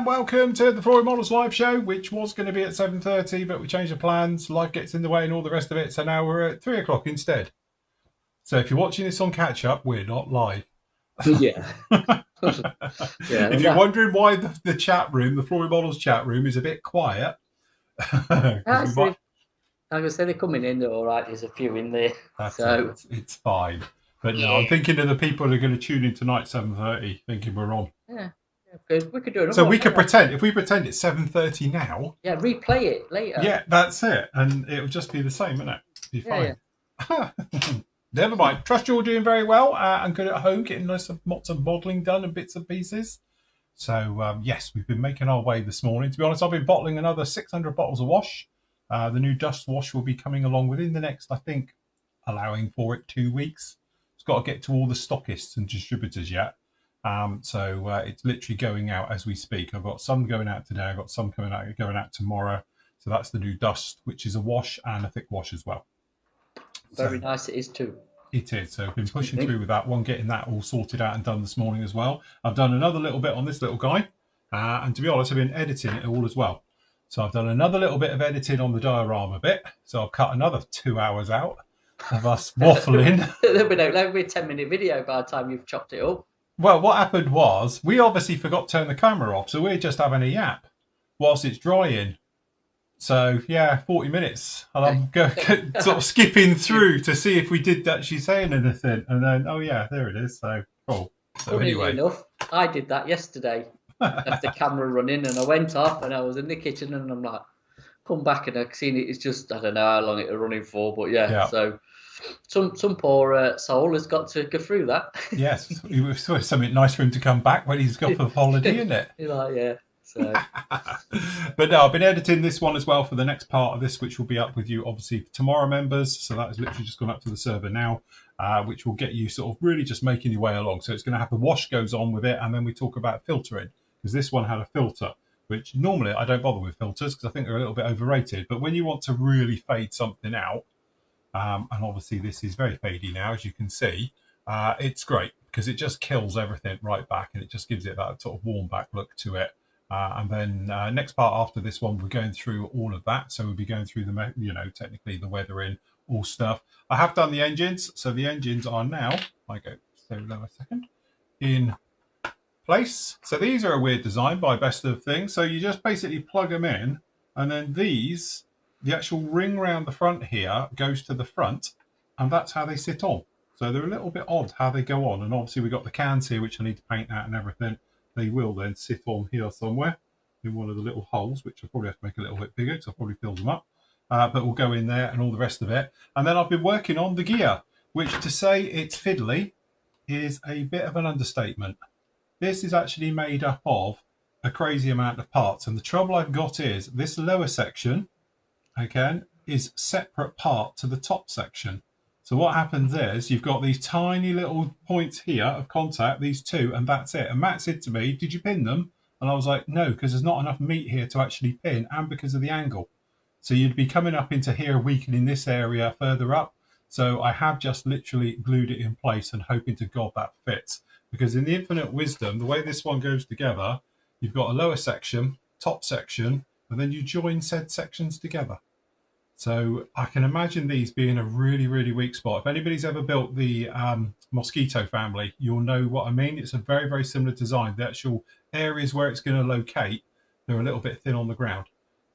welcome to the Flory Models live show, which was going to be at 7:30, but we changed the plans. Life gets in the way and all the rest of it, so now we're at 3 o'clock instead. So if you're watching this on catch up, we're not live. Yeah. If you're wondering why the chat room, the Flory Models chat room, is a bit quiet, like I said, they're coming in, they're all right. There's a few in there, so it's fine. But no, I'm thinking of the people that are going to tune in tonight 7:30, thinking we're on. Yeah. Good. We could do it. So we could pretend, if we pretend it's 7:30 now. Yeah, replay it later. Yeah, that's it. And it'll just be the same, won't it? Be fine. Yeah. Never mind. Trust you're all doing very well and good at home, getting lots of modelling done and bits and pieces. So, yes, we've been making our way this morning. To be honest, I've been bottling another 600 bottles of wash. The new dust wash will be coming along within the next, I think, allowing for it 2 weeks. It's got to get to all the stockists and distributors yet. So it's literally going out as we speak. I've got some going out today. I've got some going out tomorrow. So that's the new dust, which is a wash and a thick wash as well. Very nice it is too. It is. So I've been pushing through with that one, getting that all sorted out and done this morning as well. I've done another little bit on this little guy. And to be honest, I've been editing it all as well. So I've done another little bit of editing on the diorama bit. So I've cut another 2 hours out of us waffling. That'll be a 10-minute video by the time you've chopped it up. Well, what happened was we obviously forgot to turn the camera off, so we're just having a yap whilst it's drying. So, yeah, 40 minutes. And I'm sort of skipping through to see if we did actually say anything. And then, oh, yeah, there it is. So, cool. So, anyway. Enough, I did that yesterday. Left the camera running and I went off and I was in the kitchen and I'm like, come back and I've seen it. It's just, I don't know how long it was running for, but yeah. So some poor soul has got to go through that. Yes, it was something nice for him to come back when he's got for holiday, isn't it? Like, yeah. So. But no, I've been editing this one as well for the next part of this, which will be up with you obviously for tomorrow members. So that has literally just gone up to the server now, which will get you sort of really just making your way along. So it's going to have the wash goes on with it, and then we talk about filtering, because this one had a filter, which normally I don't bother with filters because I think they're a little bit overrated. But when you want to really fade something out, and obviously this is very fadey now, as you can see, it's great because it just kills everything right back, and it just gives it that sort of warm back look to it. And then next part after this one, we're going through all of that. So we'll be going through the, technically the weathering, all stuff. I have done the engines. So the engines are now, in place. So these are a weird design by Best of Things. So you just basically plug them in, and then these, the actual ring around the front here goes to the front, and that's how they sit on. So they're a little bit odd how they go on. And obviously we've got the cans here, which I need to paint out and everything. They will then sit on here somewhere in one of the little holes, which I'll probably have to make a little bit bigger because I'll probably fill them up. But we'll go in there and all the rest of it. And then I've been working on the gear, which to say it's fiddly is a bit of an understatement. This is actually made up of a crazy amount of parts. And the trouble I've got is this lower section, again, is separate part to the top section. So what happens is you've got these tiny little points here of contact, these two, and that's it. And Matt said to me, did you pin them? And I was like, no, because there's not enough meat here to actually pin, and because of the angle. So you'd be coming up into here, weakening this area further up. So I have just literally glued it in place and hoping to God that fits. Because in the infinite wisdom, the way this one goes together, you've got a lower section, top section, and then you join said sections together. So I can imagine these being a really, really weak spot. If anybody's ever built the Mosquito family, you'll know what I mean. It's a very, very similar design. The actual areas where it's going to locate, they're a little bit thin on the ground.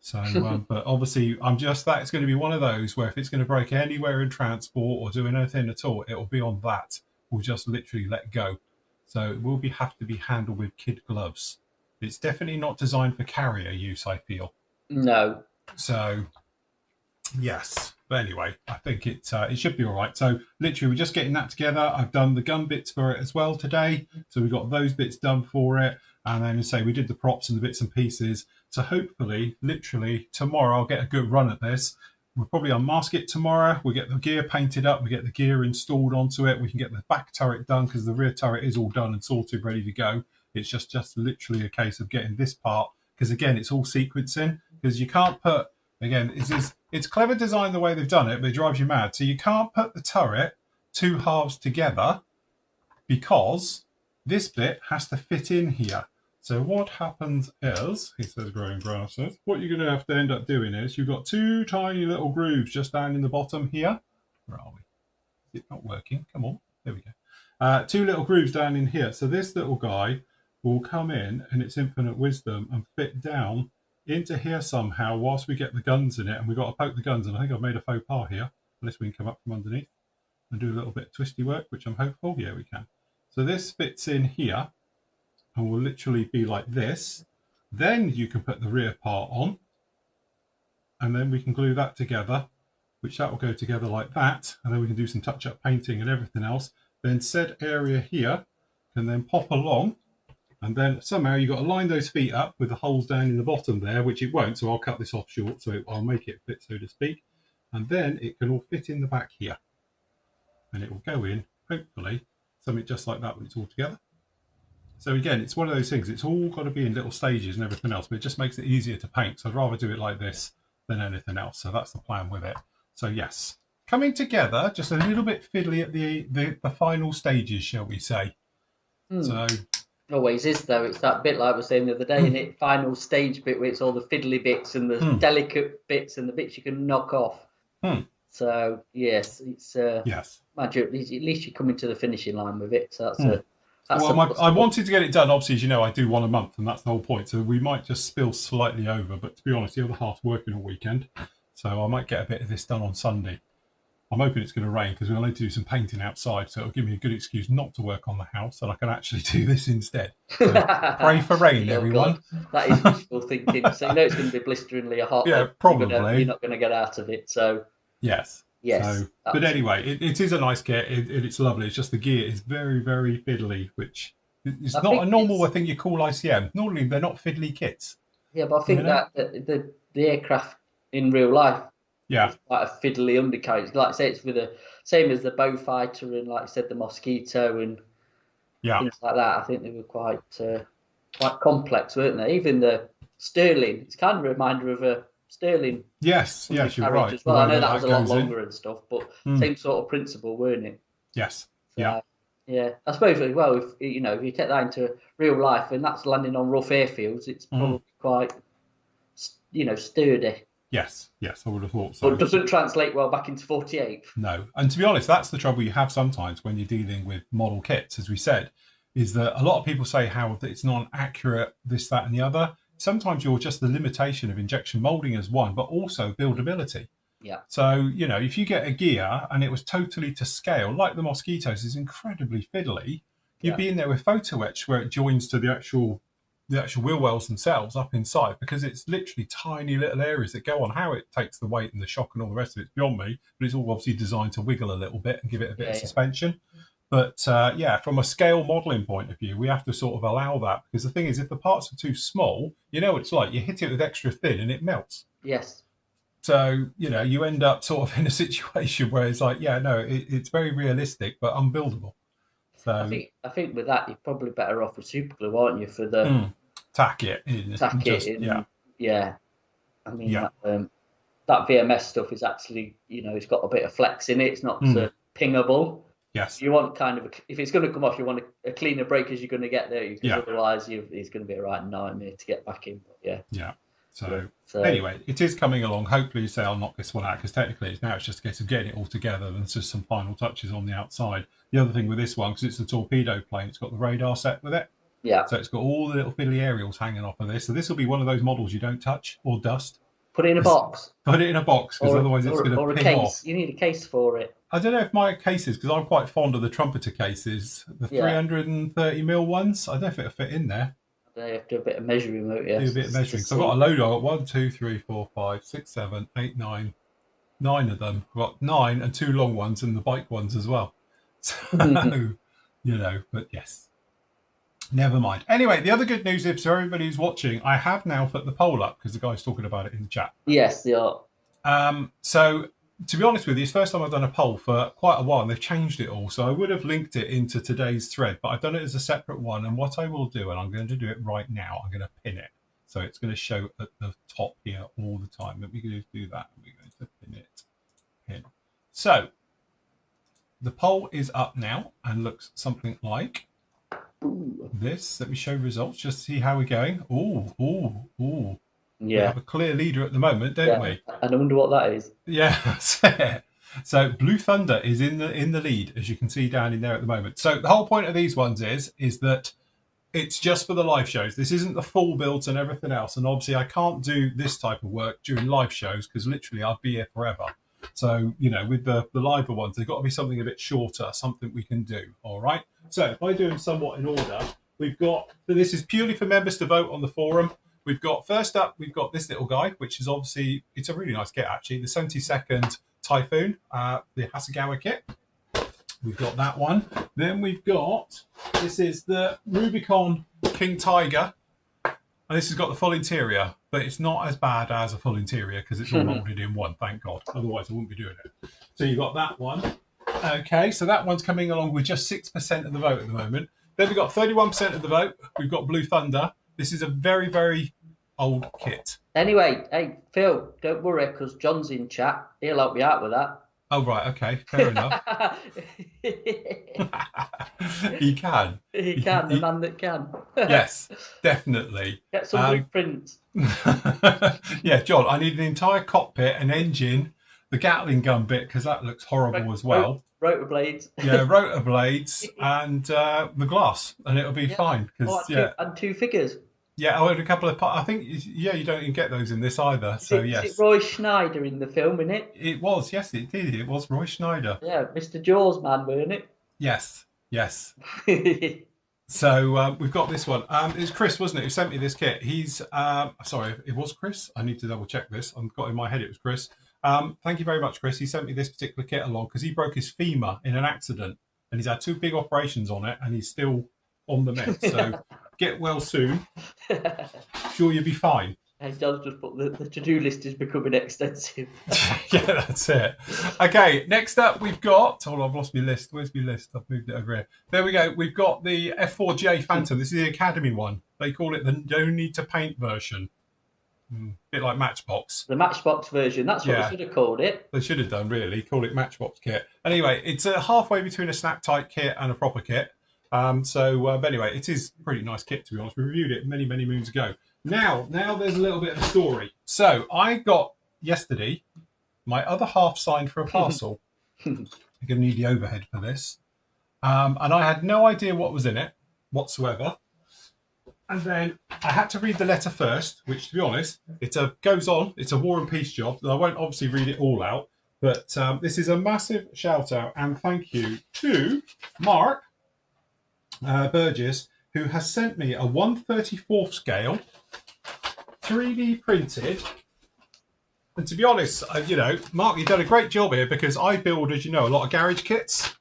So, but obviously, that's going to be one of those where if it's going to break anywhere in transport or doing anything at all, it'll be on that. We'll just literally let go. So it will have to be handled with kid gloves. It's definitely not designed for carrier use, I feel. No. So... yes, but anyway, I think it should be all right. So literally we're just getting that together. I've done the gun bits for it as well today, so we've got those bits done for it, and then we did the props and the bits and pieces. So hopefully literally tomorrow I'll get a good run at this. We'll probably unmask it tomorrow. We'll get the gear painted up, we get the gear installed onto it, we can get the back turret done because the rear turret is all done and sorted, ready to go. It's just literally a case of getting this part, because again it's all sequencing, because you can't put, again, it's clever design the way they've done it, but it drives you mad. So you can't put the turret two halves together because this bit has to fit in here. So what happens is, he says, growing grass says, what you're going to have to end up doing is you've got 2 tiny little grooves just down in the bottom here. Where are we? Is it not working? Come on. There we go. 2 little grooves down in here. So this little guy will come in its infinite wisdom and fit down into here somehow whilst we get the guns in it. And we've got to poke the guns. And I think I've made a faux pas here, unless we can come up from underneath and do a little bit of twisty work, which I'm hopeful. Yeah, we can. So this fits in here and will literally be like this. Then you can put the rear part on, and then we can glue that together, which that will go together like that, and then we can do some touch-up painting and everything else. Then said area here can then pop along, and then somehow you've got to line those feet up with the holes down in the bottom there, which it won't, so I'll cut this off short, so I'll make it fit, so to speak. And then it can all fit in the back here, and it will go in, hopefully, something just like that when it's all together. So again, it's one of those things, it's all got to be in little stages and everything else, but it just makes it easier to paint. So I'd rather do it like this than anything else. So that's the plan with it. So yes, coming together, just a little bit fiddly at the final stages, shall we say. So always is, though. It's that bit like I was saying the other day, in it, final stage bit where it's all the fiddly bits and the delicate bits and the bits you can knock off. So yes, it's yes, magic. At least you're coming to the finishing line with it. So that's I wanted to get it done. Obviously, as you know, I do 1 a month, and that's the whole point. So we might just spill slightly over, but to be honest, the other half's working all weekend, so I might get a bit of this done on Sunday. I'm hoping it's going to rain because we'll need to do some painting outside, so it'll give me a good excuse not to work on the house, and I can actually do this instead. So pray for rain, everyone. God, that is wishful thinking. So you know it's going to be blisteringly hot. Yeah, probably. You're not going to get out of it. So yes. So, but anyway, it is a nice kit. It's lovely. It's just the gear is very, very fiddly, which is not a normal thing you call ICM. Normally, they're not fiddly kits. Yeah, but I think that the aircraft in real life, it's quite a fiddly undercarriage. Like I say, it's with the same as the Beaufighter and, like I said, the Mosquito and things like that. I think they were quite complex, weren't they? Even the Sterling, it's kind of a reminder of a Sterling. Yes, you're right. As well. I know that was a lot longer and stuff, but same sort of principle, weren't it? Yes. So, yeah. I suppose as well, if you take that into real life and that's landing on rough airfields, it's probably quite, sturdy. Yes, I would have thought so. But it doesn't translate well back into 48. No, and to be honest, that's the trouble you have sometimes when you're dealing with model kits, as we said, is that a lot of people say how it's not accurate, this, that, and the other. Sometimes you're just the limitation of injection molding as one, but also buildability. Yeah. So, if you get a gear and it was totally to scale, like the Mosquitoes is incredibly fiddly, you'd be in there with photo etch where it joins to the actual wheel wells themselves up inside, because it's literally tiny little areas that go on. How it takes the weight and the shock and all the rest of it's beyond me, but it's all obviously designed to wiggle a little bit and give it a bit of suspension. But from a scale modelling point of view, we have to sort of allow that, because the thing is, if the parts are too small, you know what it's like. You hit it with extra thin and it melts. Yes. So, you end up sort of in a situation where it's like, it's very realistic, but unbuildable. So I think with that, you're probably better off with super glue, aren't you, for the tack it in. Yeah. I mean, that VMS stuff is actually, it's got a bit of flex in it. It's not pingable. Yes. You want if it's going to come off, you want a cleaner break as you're going to get there, because otherwise it's going to be a right nightmare to get back in. But yeah. So anyway, it is coming along. Hopefully, you say I'll knock this one out, because technically it's just a case of getting it all together and just some final touches on the outside. The other thing with this one, because it's a torpedo plane, it's got the radar set with it. Yeah. So it's got all the little fiddly aerials hanging off of this. So this will be one of those models you don't touch or dust. Put it in a box. Put it in a box, because otherwise it's going to ping off. You need a case for it. I don't know if my cases, because I'm quite fond of the trumpeter cases, the 330mm ones. I don't know if it'll fit in there. They have to do a bit of measuring, won't you? Do a bit of measuring. So I've got a load. I've got 1, 2, 3, 4, 5, 6, 7, 8, 9. 9 of them. I've got 9 and 2 long ones and the bike ones as well. So, but yes. Never mind. Anyway, the other good news is, for everybody who's watching, I have now put the poll up, because the guy's talking about it in the chat. Yes, they are. So, to be honest with you, it's the first time I've done a poll for quite a while, and they've changed it all. So I would have linked it into today's thread, but I've done it as a separate one. And what I will do, and I'm going to do it right now, I'm going to pin it. So it's going to show at the top here all the time. Let me do that. We're going to pin it. Pin. So the poll is up now and looks something like this. Let me show results just to see how we're going. Ooh. Yeah. We have a clear leader at the moment, don't we? And I wonder what that is. Yeah, that's it. So Blue Thunder is in the lead, as you can see down in there at the moment. So the whole point of these ones is that it's just for the live shows. This isn't the full builds and everything else. And obviously I can't do this type of work during live shows because literally I'd be here forever. So, you know, with the live ones, they've got to be something a bit shorter, something we can do. All right. So if I do them somewhat in order, we've got, this is purely for members to vote on the forum. We've got, first up, we've got this little guy, which is obviously, it's a really nice kit actually, the 72nd Typhoon, the Hasegawa kit. We've got that one. Then we've got, this is the Rubicon King Tiger. And this has got the full interior, but it's not as bad as a full interior because it's all molded in one, thank God. Otherwise, I wouldn't be doing it. So you've got that one. Okay, so that one's coming along with just 6% of the vote at the moment. Then we've got 31% of the vote. We've got Blue Thunder. This is a very, very old kit. Anyway, hey, Phil, don't worry because John's in chat. He'll help me out with that. Oh, right, okay, fair enough. He can. He can, the man that can. Yes, definitely. Get some blueprints. Yeah, John, I need an entire cockpit, an engine, the Gatling gun bit, because that looks horrible as well. Rotor blades. Yeah, rotor blades and the glass, and it'll be fine. And two figures. Yeah, I had a couple of. I think you don't even get those in this either. Is it Roy Schneider in the film, isn't it? It was, yes, it did. It was Roy Schneider. Yeah, Mr. Jaws man, weren't it? Yes. So we've got this one. It was Chris, wasn't it, who sent me this kit? He's sorry, it was Chris. I need to double check this. I've got in my head it was Chris. Thank you very much, Chris. He sent me this particular kit along because he broke his femur in an accident, and he's had 2 big operations on it, and he's still on the meds. So get well soon. Sure, you'll be fine. And John's just put the to-do list is becoming extensive. Yeah, that's it. Okay, next up we've got... Hold on, I've lost my list. Where's my list? I've moved it over here. There we go. We've got the F4J Phantom. This is the Academy one. They call it the No Need to Paint version. Bit like Matchbox. The Matchbox version. That's what they should have called it. They should have done, really. Call it Matchbox kit. Anyway, it's halfway between a snap-tight kit and a proper kit. But anyway, it is a pretty nice kit, to be honest. We reviewed it many, many moons ago. Now there's a little bit of a story. So I got, yesterday, my other half signed for a parcel. I'm going to need the overhead for this. And I had no idea what was in it whatsoever. And then I had to read the letter first, which, to be honest, it's a War and Peace job. I won't obviously read it all out. But this is a massive shout out and thank you to Mark Burgess, who has sent me a 1/34 scale 3D printed. And to be honest, Mark, you've done a great job here because I build, as you know, a lot of garage kits,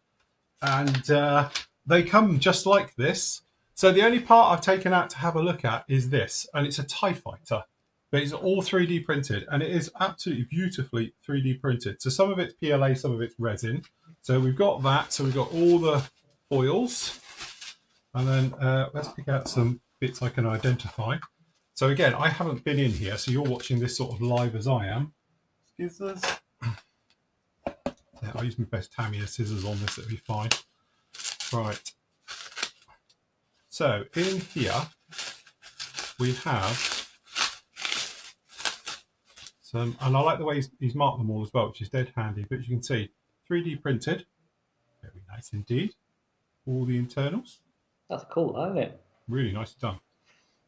and they come just like this. So the only part I've taken out to have a look at is this, and it's a TIE Fighter, but it's all 3D printed, and it is absolutely beautifully 3D printed. So some of it's PLA, some of it's resin. So we've got that. So we've got all the foils, and then let's pick out some bits I can identify. So again, I haven't been in here, so you're watching this sort of live as I am. Scissors. Yeah, I'll use my best Tamiya scissors on this, it'll be fine. Right. So in here, we have some, and I like the way he's marked them all as well, which is dead handy, but as you can see, 3D printed. Very nice indeed. All the internals. That's cool, isn't it? Really nicely done.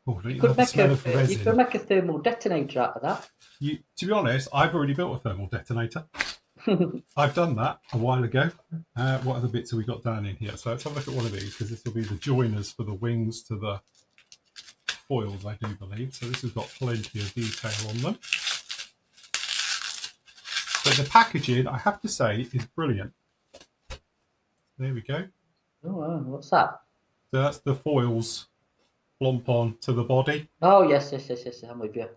Oh, you could make a thermal detonator out of that. To be honest, I've already built a thermal detonator. I've done that a while ago. What other bits have we got down in here? So let's have a look at one of these, because this will be the joiners for the wings to the foils, I do believe. So this has got plenty of detail on them. But the packaging, I have to say, is brilliant. There we go. Oh, wow. What's that? So that's the foils plump on to the body. Oh, yes, I'm with you.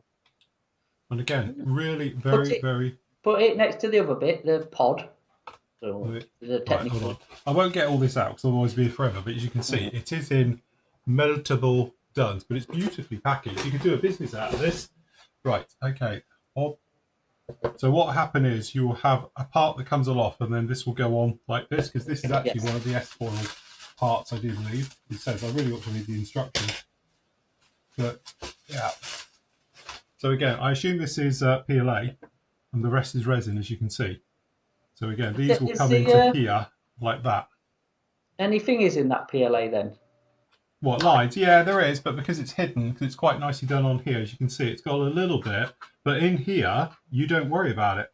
And again, really very... Put it next to the other bit, the pod. So the technical. Right, hold on. I won't get all this out because otherwise it'll be forever, but as you can see, it is in meltable duns, but it's beautifully packaged. You could do a business out of this. Right, okay. So what will happen is you will have a part that comes off, and then this will go on like this, because this is actually one of the S foils parts, I do believe. He says I really ought to read the instructions. But yeah. So again, I assume this is PLA, and the rest is resin, as you can see. So again, these will come into here like that. Anything is in that PLA then? What, lines? Yeah, there is, but because it's hidden, because it's quite nicely done on here, as you can see, it's got a little bit. But in here, you don't worry about it,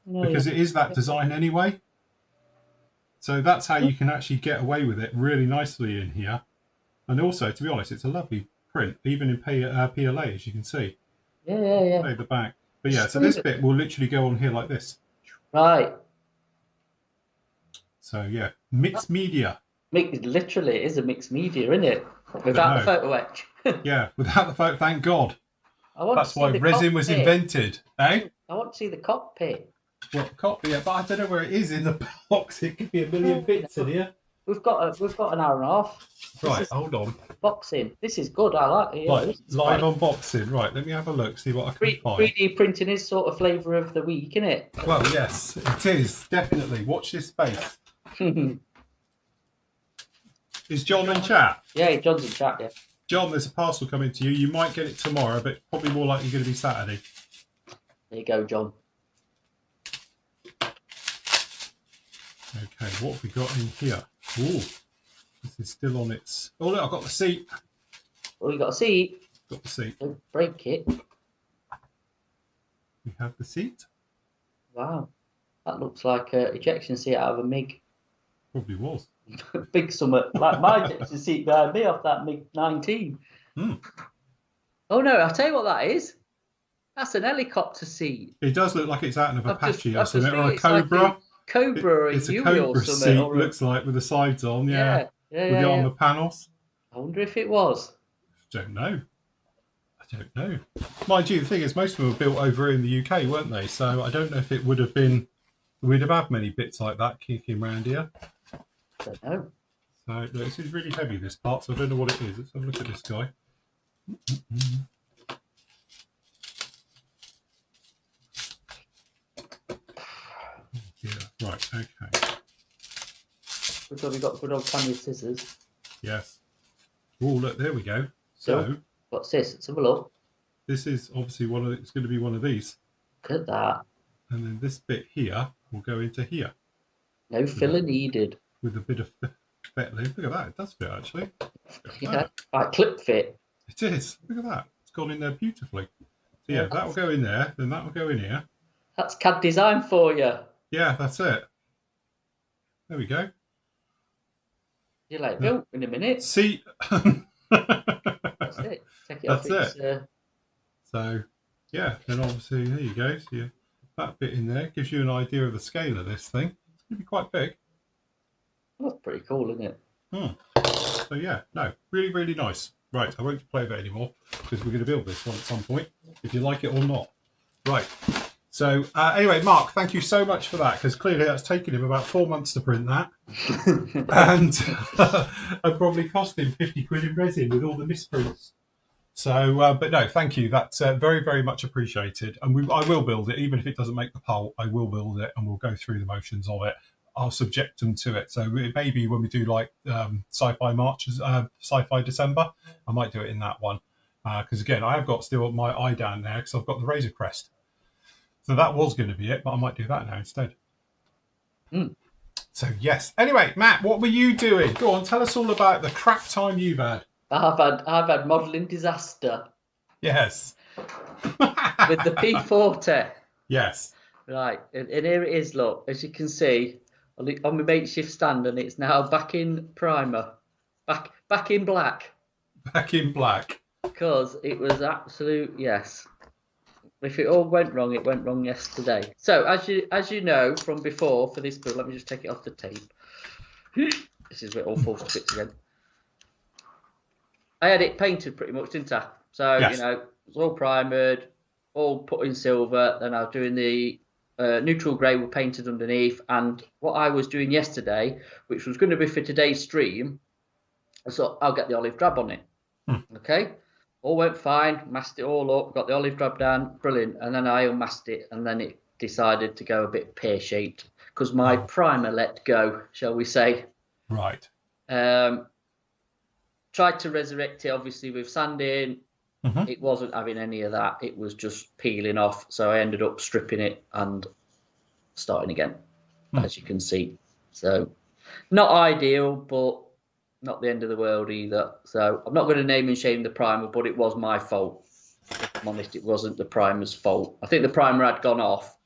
because it is that design anyway. So that's how you can actually get away with it really nicely in here. And also, to be honest, it's a lovely print, even in PLA, as you can see. Yeah. Say the back. But yeah, so this bit will literally go on here like this. Right. So yeah, mixed media. Literally, it is a mixed media, isn't it? Without the photo etch. Yeah, without the photo, thank God. That's why resin was invented, eh? I want to see the cockpit. Well, cockpit, yeah, but I don't know where it is in the box. It could be a million bits in here. We've got an hour and a half. Right, hold on. Boxing. This is good. I like it. Right, live unboxing. Right, let me have a look, see what I can find. 3D printing is sort of flavour of the week, isn't it? Well, yes, it is, definitely. Watch this space. Is John in chat? Yeah, John's in chat, yeah. John, there's a parcel coming to you. You might get it tomorrow, but probably more likely going to be Saturday. There you go, John. Okay, what have we got in here? Ooh, this is still on its... Oh, look, I've got the seat. Well, you got a seat. Got the seat. Don't break it. We have the seat. Wow. That looks like an ejection seat out of a MiG. Probably was. Big summit. Like my ejection seat behind me off that MiG-19. Oh, no, I'll tell you what that is. That's an helicopter seat. It does look like it's out of an Apache or something, or a Cobra. Like Cobra or it's a Cobra or seat, looks like, with the sides on, with the armour panels. I wonder if it was. I don't know. Mind you, the thing is, most of them were built over in the UK, weren't they? So I don't know if it would have been... We'd have had many bits like that kicking around here. I don't know. So this is really heavy, this part, so I don't know what it is. Let's have a look at this guy. Yeah, right, okay. We've got good old family scissors. Yes. Oh, look, there we go. So what's this? Let's have a look. This is obviously it's going to be one of these. Look at that. And then this bit here will go into here. No filler needed. With a bit of fettling. Look at that, it does fit actually. Yeah, like clip fit. It is. Look at that. It's gone in there beautifully. So yeah, that will go in there, then that will go in here. That's CAD design for you. Yeah, that's it. There we go. You're like, built in a minute. See? That's it. Take it off. That's it. So, yeah, then obviously, there you go. So yeah, that bit in there gives you an idea of the scale of this thing. It's going to be quite big. That's pretty cool, isn't it? So yeah, no, really, really nice. Right, I won't play with it anymore because we're going to build this one at some point, if you like it or not. Right. So anyway, Mark, thank you so much for that, because clearly that's taken him about 4 months to print that. And it probably cost him 50 quid in resin with all the misprints. So, but no, thank you. That's very, very much appreciated. And I will build it, even if it doesn't make the poll, I will build it and we'll go through the motions of it. I'll subject them to it. So maybe when we do like Sci-Fi March, Sci-Fi December, I might do it in that one. Because again, I have got still my eye down there because I've got the Razor Crest. So that was going to be it, but I might do that now instead. So yes. Anyway, Matt, what were you doing? Go on, tell us all about the crap time you've had. I've had modelling disaster. Yes. With the P40. Yes. Right, and here it is. Look, as you can see on my makeshift stand, and it's now back in primer, back in black. Back in black. Because it was absolute yes. If it all went wrong, it went wrong yesterday. So as you know from before for this build, let me just take it off the tape. This is where it all falls to bits again. I had it painted pretty much, didn't I? So yes. You know, it was all primered, all put in silver. Then I was doing the neutral grey were painted underneath. And what I was doing yesterday, which was going to be for today's stream, so I'll get the olive drab on it. Okay. All went fine, masked it all up, got the olive drab down, brilliant. And then I unmasked it, and then it decided to go a bit pear-shaped because my primer let go, shall we say. Right. Tried to resurrect it, obviously, with sanding. It wasn't having any of that. It was just peeling off. So I ended up stripping it and starting again, as you can see. So not ideal, but not the end of the world either. So I'm not going to name and shame the primer, but it was my fault. If I'm honest, it wasn't the primer's fault. I think the primer had gone off.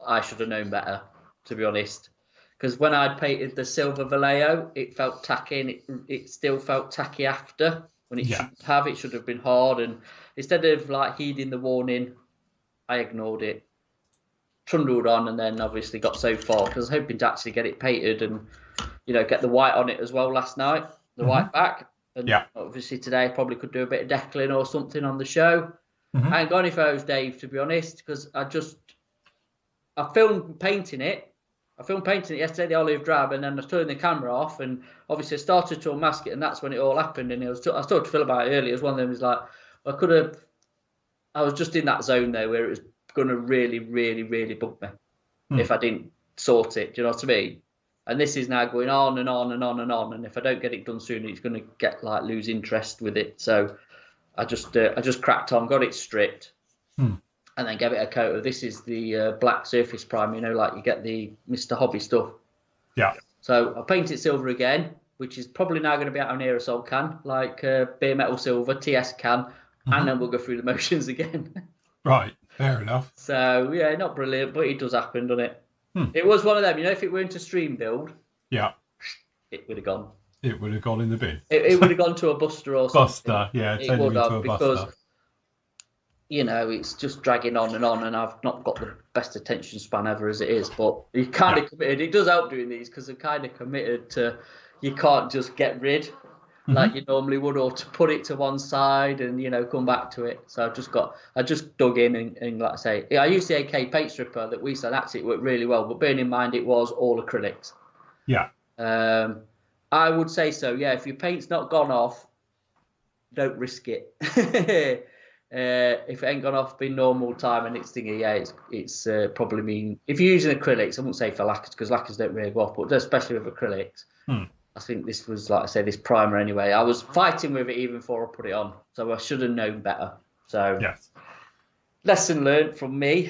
I should have known better, to be honest. Because when I'd painted the silver Vallejo, it felt tacky, and it still felt tacky after, when it shouldn't have. It should have been hard. And instead of like heeding the warning, I ignored it, trundled on, and then obviously got so far because I was hoping to actually get it painted and, you know, get the white on it as well last night, the white back. And obviously today I probably could do a bit of deckling or something on the show. I ain't got any photos, Dave, to be honest, because I filmed painting it. I filmed painting it yesterday, the olive drab, and then I turned the camera off, and obviously I started to unmask it, and that's when it all happened. And I was talking to Phil about it earlier. It was one of them. Was like, I was just in that zone there where it was going to really, really, really bug me if I didn't sort it. Do you know what I mean? And this is now going on and on and on and on. And if I don't get it done soon, it's going to get like lose interest with it. So I just cracked on, got it stripped, and then gave it a coat of, this is the black surface primer, you know, like you get the Mr. Hobby stuff. Yeah. So I painted silver again, which is probably now going to be out of an aerosol can, like bare metal silver, TS can, and then we'll go through the motions again. Right, fair enough. So, yeah, not brilliant, but it does happen, doesn't it? It was one of them, you know, if it weren't a stream build, it would have gone. It would have gone in the bin. It would have gone to a buster or something. Buster, yeah, it would have, because, you know, it's just dragging on, and I've not got the best attention span ever as it is, but you kind of committed. It does help doing these because I'm kind of committed to, you can't just get rid like you normally would, or to put it to one side and, you know, come back to it. So I just dug in and like I say, I used the AK paint stripper that we said actually worked really well, but bearing in mind it was all acrylics. Yeah. I would say so. Yeah, if your paint's not gone off, don't risk it. If it ain't gone off in normal time and it's thingy, yeah, it's probably mean, if you're using acrylics, I wouldn't say for lacquers because lacquers don't really go off, but especially with acrylics. I think this was, like I say, this primer anyway. I was fighting with it even before I put it on, so I should have known better. So, yes, lesson learned from me.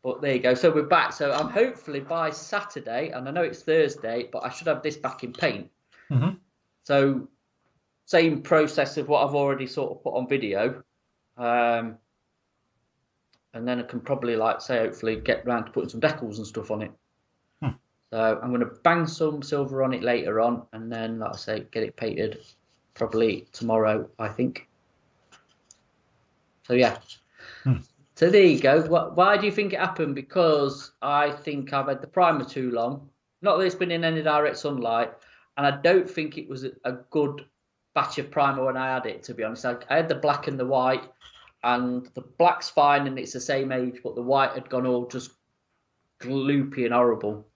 But there you go. So we're back. So I'm hopefully by Saturday, and I know it's Thursday, but I should have this back in paint. So same process of what I've already sort of put on video. And then I can probably, like say, hopefully get round to putting some decals and stuff on it. So I'm going to bang some silver on it later on, and then, like I say, get it painted probably tomorrow, I think. So yeah. So there you go. Why do you think it happened? Because I think I've had the primer too long. Not that it's been in any direct sunlight, and I don't think it was a good batch of primer when I had it, to be honest. I had the black and the white, and the black's fine and it's the same age, but the white had gone all just gloopy and horrible.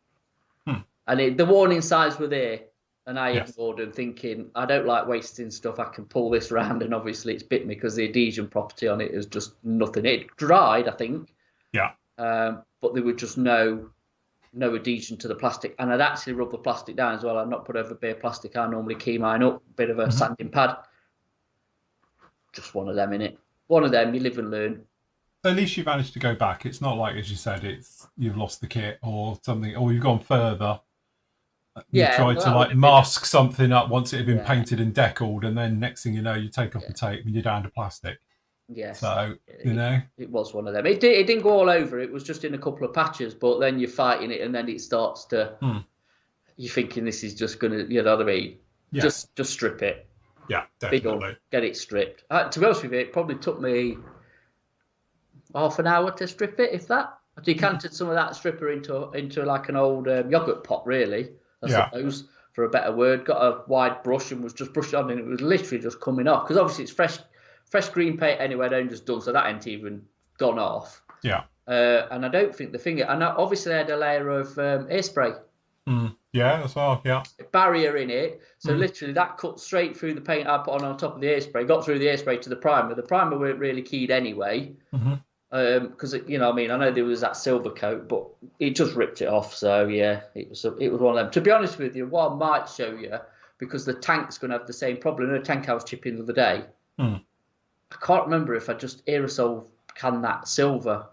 And the warning signs were there, and I ignored them, thinking, I don't like wasting stuff. I can pull this round, and obviously it's bit me because the adhesion property on it is just nothing. It dried, I think. Yeah. But there was just no adhesion to the plastic. And I'd actually rubbed the plastic down as well. I'd not put over bare plastic. I normally key mine up, a bit of a sanding pad. Just one of them, innit? One of them, you live and learn. At least you managed to go back. It's not like, as you said, you've lost the kit or something, or you've gone further. You tried to mask something up once it had been painted and deckled, and then next thing you know, you take off the tape and you're down to plastic. Yes. So, you know. It was one of them. It didn't go all over. It was just in a couple of patches, but then you're fighting it and then it starts to, you're thinking this is just going to, you know what I mean? Yes. Just strip it. Yeah, definitely. Get it stripped. To be honest with you, it probably took me half an hour to strip it, if that. I decanted some of that stripper into like an old yogurt pot, really. I suppose, for a better word. Got a wide brush and was just brushed on, and it was literally just coming off. Because obviously it's fresh green paint anyway, I don't just done, so that ain't even gone off. Yeah. And I don't think the finger, and obviously I had a layer of hairspray. Yeah, as well, yeah. Barrier in it, so literally that cut straight through the paint I put on top of the hairspray, got through the hairspray to the primer. The primer weren't really keyed anyway. Because you know, I mean, I know there was that silver coat, but it just ripped it off. So yeah, it was one of them. To be honest with you, what I might show you, because the tank's going to have the same problem. The tank I was chipping the other day, I can't remember if I just aerosol canned that silver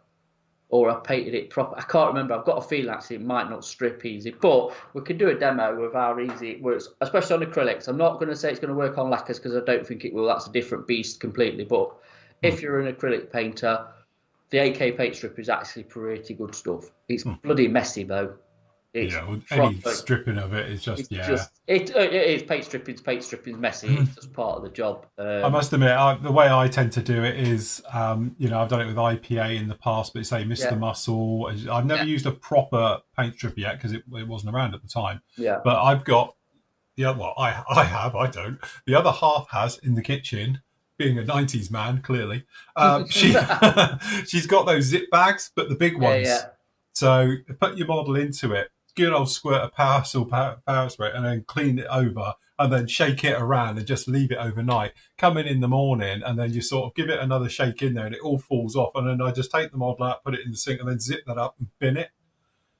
or I painted it proper. I can't remember. I've got a feeling actually it might not strip easy, but we could do a demo of how easy it works, especially on acrylics. I'm not going to say it's going to work on lacquers because I don't think it will. That's a different beast completely. But if you're an acrylic painter, the AK paint strip is actually pretty good stuff. It's bloody messy though. It's any stripping of it is just it is paint stripping's messy. It's just part of the job. I must admit, the way I tend to do it is, I've done it with IPA in the past, but say Mr. Muscle. I've never used a proper paint stripper yet because it wasn't around at the time. Yeah. But I've got I don't. The other half has in the kitchen. Being a 90s man, clearly, she's got those zip bags, but the big ones. Yeah. So put your model into it, good old squirt of power spray, and then clean it over, and then shake it around and just leave it overnight. Come in the morning, and then you sort of give it another shake in there, and it all falls off. And then I just take the model out, put it in the sink, and then zip that up and bin it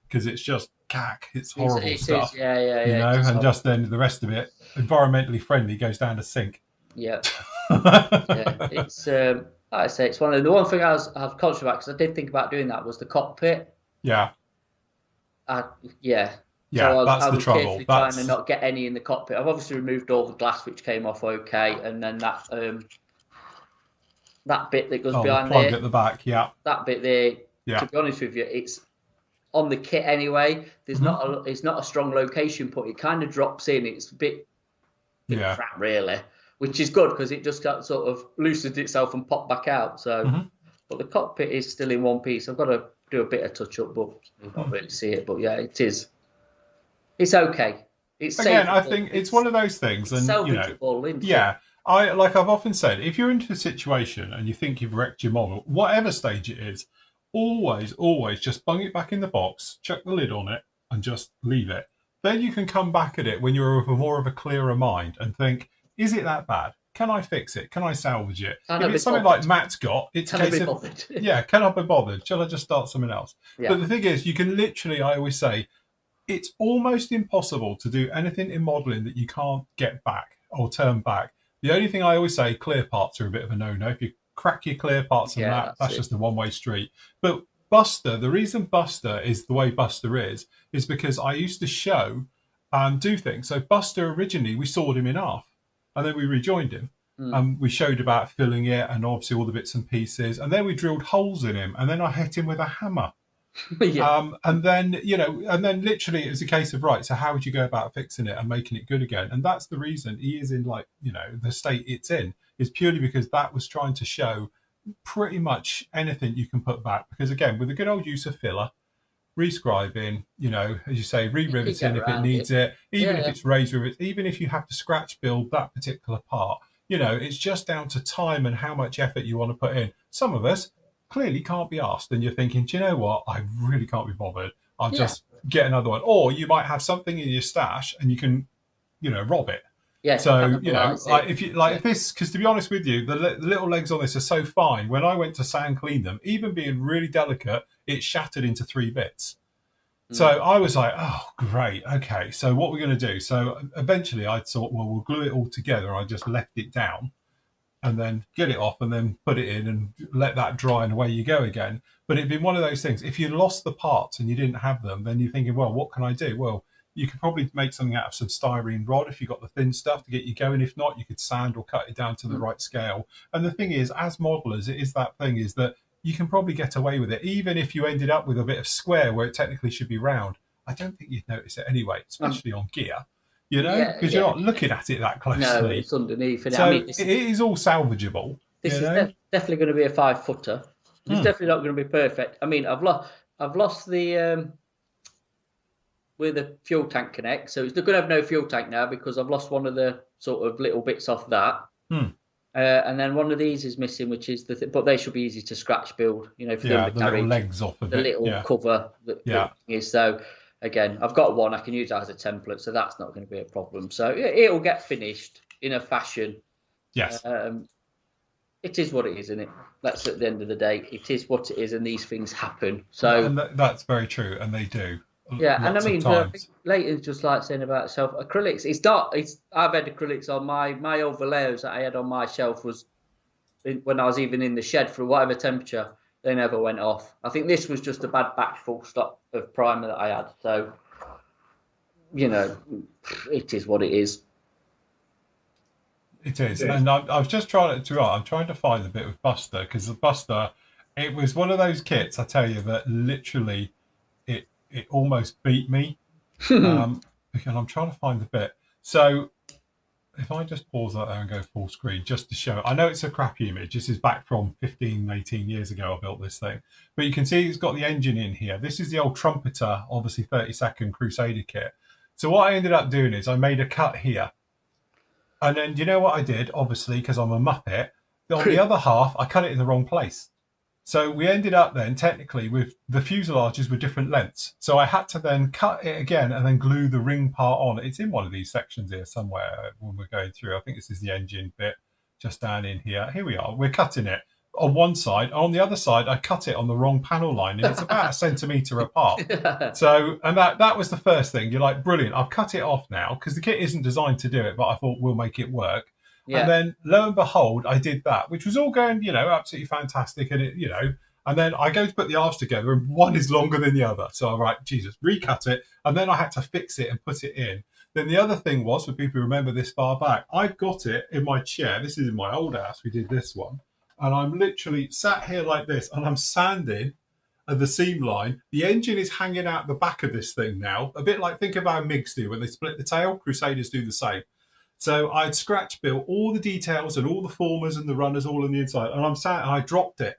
because it's just cack. It's horrible stuff. And just then the rest of it, environmentally friendly, goes down the sink. Yeah. It's like I say, it's the one thing I was conscious about because I did think about doing that was the cockpit. Yeah. So that's the trouble. Trying to not get any in the cockpit. I've obviously removed all the glass, which came off okay, and then that bit that goes behind the plug there at the back. Yeah. That bit there. Yeah. To be honest with you, it's on the kit anyway. There's it's not a strong location put. It kind of drops in. It's a bit crap, really. Which is good because it just got sort of loosened itself and popped back out. So, but the cockpit is still in one piece. I've got to do a bit of touch up, but you've not really see it. But yeah, it is. It's okay. It's again. I think it's one of those things, and salvageable, isn't it? Yeah. I've often said, if you're into a situation and you think you've wrecked your model, whatever stage it is, always just bung it back in the box, chuck the lid on it, and just leave it. Then you can come back at it when you're of more of a clearer mind and think, is it that bad? Can I fix it? Can I salvage it? If it's something like Matt's got, it's a case of, can I be bothered? Shall I just start something else? Yeah. But the thing is, you can literally, I always say, it's almost impossible to do anything in modelling that you can't get back or turn back. The only thing I always say, clear parts are a bit of a no-no. If you crack your clear parts on that's just a one-way street. But Buster, the reason Buster is the way Buster is because I used to show and do things. So Buster, originally, we sawed him in half. And then we rejoined him and we showed about filling it and obviously all the bits and pieces. And then we drilled holes in him and then I hit him with a hammer. And then literally it was a case of, right, so how would you go about fixing it and making it good again? And that's the reason he is in the state it's in is purely because that was trying to show pretty much anything you can put back. Because again, with a good old use of filler, rescribing, as you say, re-riveting if it needs it, even if it's raised rivets, even if you have to scratch build that particular part, it's just down to time and how much effort you want to put in. Some of us clearly can't be asked, and you're thinking, do you know what? I really can't be bothered. I'll just get another one. Or you might have something in your stash and you can, rob it. Yeah. So, if this, because to be honest with you, the little legs on this are so fine. When I went to sand clean them, even being really delicate, it shattered into 3 bits. So I was like, oh, great. Okay. So what we're going to do? So eventually I thought, well, we'll glue it all together. I just left it down and then get it off and then put it in and let that dry and away you go again. But it'd been one of those things. If you lost the parts and you didn't have them, then you're thinking, well, what can I do? Well, you could probably make something out of some styrene rod if you got the thin stuff to get you going. If not, you could sand or cut it down to the right scale. And the thing is, as modelers, it is that thing is that you can probably get away with it, even if you ended up with a bit of square where it technically should be round. I don't think you'd notice it anyway, especially on gear, because you're not looking at it that closely. No, it's underneath. So it is all salvageable. This is definitely going to be a 5-footer. It's definitely not going to be perfect. I mean, I've lost the where the fuel tank connects, so it's not going to have no fuel tank now because I've lost one of the sort of little bits off that. And then one of these is missing, which is but they should be easy to scratch build. For the carriage, little legs off of the little cover that is. So again, I've got one. I can use that as a template, so that's not going to be a problem. So it'll get finished in a fashion. Yes. It is what it is, isn't it? That's at the end of the day. It is what it is, and these things happen. So and that's very true, and they do. Yeah, and I lots of mean, I think times. Leighton's just like saying about itself. Acrylics, it's not. It's I've had acrylics on my overlayers that I had on my shelf was when I was even in the shed for whatever temperature, they never went off. I think this was just a bad batch full stop of primer that I had. So, it is what it is. It is, and I was just trying to. I'm trying to find the bit with Buster because the Buster, it was one of those kits I tell you that literally it almost beat me. Because I'm trying to find the bit. So if I just pause that there and go full screen just to show, I know it's a crappy image. This is back from 15, 18 years ago I built this thing. But you can see it's got the engine in here. This is the old Trumpeter, obviously 32nd Crusader kit. So what I ended up doing is I made a cut here. And then you know what I did, obviously, because I'm a Muppet, on the other half, I cut it in the wrong place. So we ended up then technically with the fuselages were different lengths. So I had to then cut it again and then glue the ring part on. It's in one of these sections here somewhere when we're going through. I think this is the engine bit just down in here. Here we are. We're cutting it on one side. On the other side, I cut it on the wrong panel line and it's about a centimetre apart. So, and that was the first thing. You're like, brilliant. I've cut it off now because the kit isn't designed to do it, but I thought we'll make it work. Yeah. And then lo and behold, I did that, which was all going, absolutely fantastic. And and then I go to put the arms together and one is longer than the other. So I'm like, Jesus, recut it. And then I had to fix it and put it in. Then the other thing was, for people who remember this far back, I've got it in my chair. This is in my old house. We did this one. And I'm literally sat here like this and I'm sanding at the seam line. The engine is hanging out the back of this thing now. A bit like, think about MiGs do when they split the tail. Crusaders do the same. So I'd scratch built all the details and all the formers and the runners all on the inside. And I'm sat and I dropped it.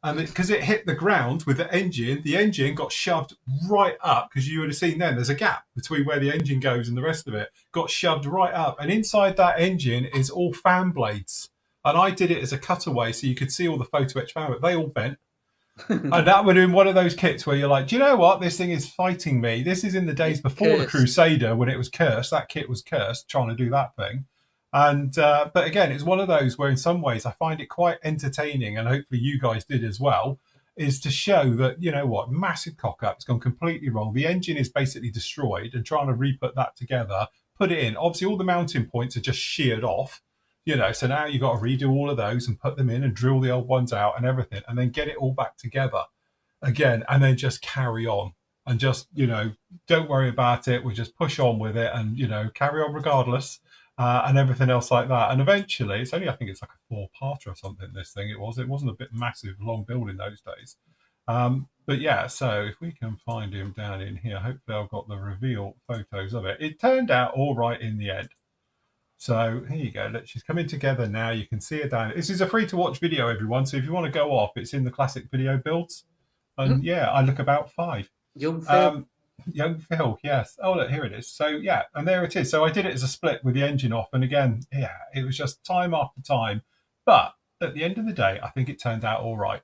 And because it hit the ground with the engine got shoved right up, because you would have seen then there's a gap between where the engine goes and the rest of it, got shoved right up. And inside that engine is all fan blades. And I did it as a cutaway so you could see all the photo etched fan blades. They all bent. And that would have been one of those kits where you're like, do you know what? This thing is fighting me. This is in the days before the Crusader when it was cursed. That kit was cursed, trying to do that thing. And but again, it's one of those where in some ways I find it quite entertaining, and hopefully you guys did as well, is to show that, you know what, massive cock up, it's gone completely wrong. The engine is basically destroyed, and trying to re-put that together, put it in. Obviously, all the mounting points are just sheared off. So now you've got to redo all of those and put them in and drill the old ones out and everything, and then get it all back together again, and then just carry on and just, don't worry about it. We'll just push on with it and, carry on regardless, and everything else like that. And eventually, I think it's like a 4-parter or something, this thing. It wasn't a bit massive, long build in those days. But yeah, so if we can find him down in here, hopefully I've got the reveal photos of it. It turned out all right in the end. So here you go. She's coming together now. You can see her down. This is a free to watch video, everyone. So if you want to go off, it's in the classic video builds. And yeah, I look about 5. Young Phil. Young Phil, yes. Oh, look, here it is. So yeah, and there it is. So I did it as a split with the engine off. And again, yeah, it was just time after time. But at the end of the day, I think it turned out all right.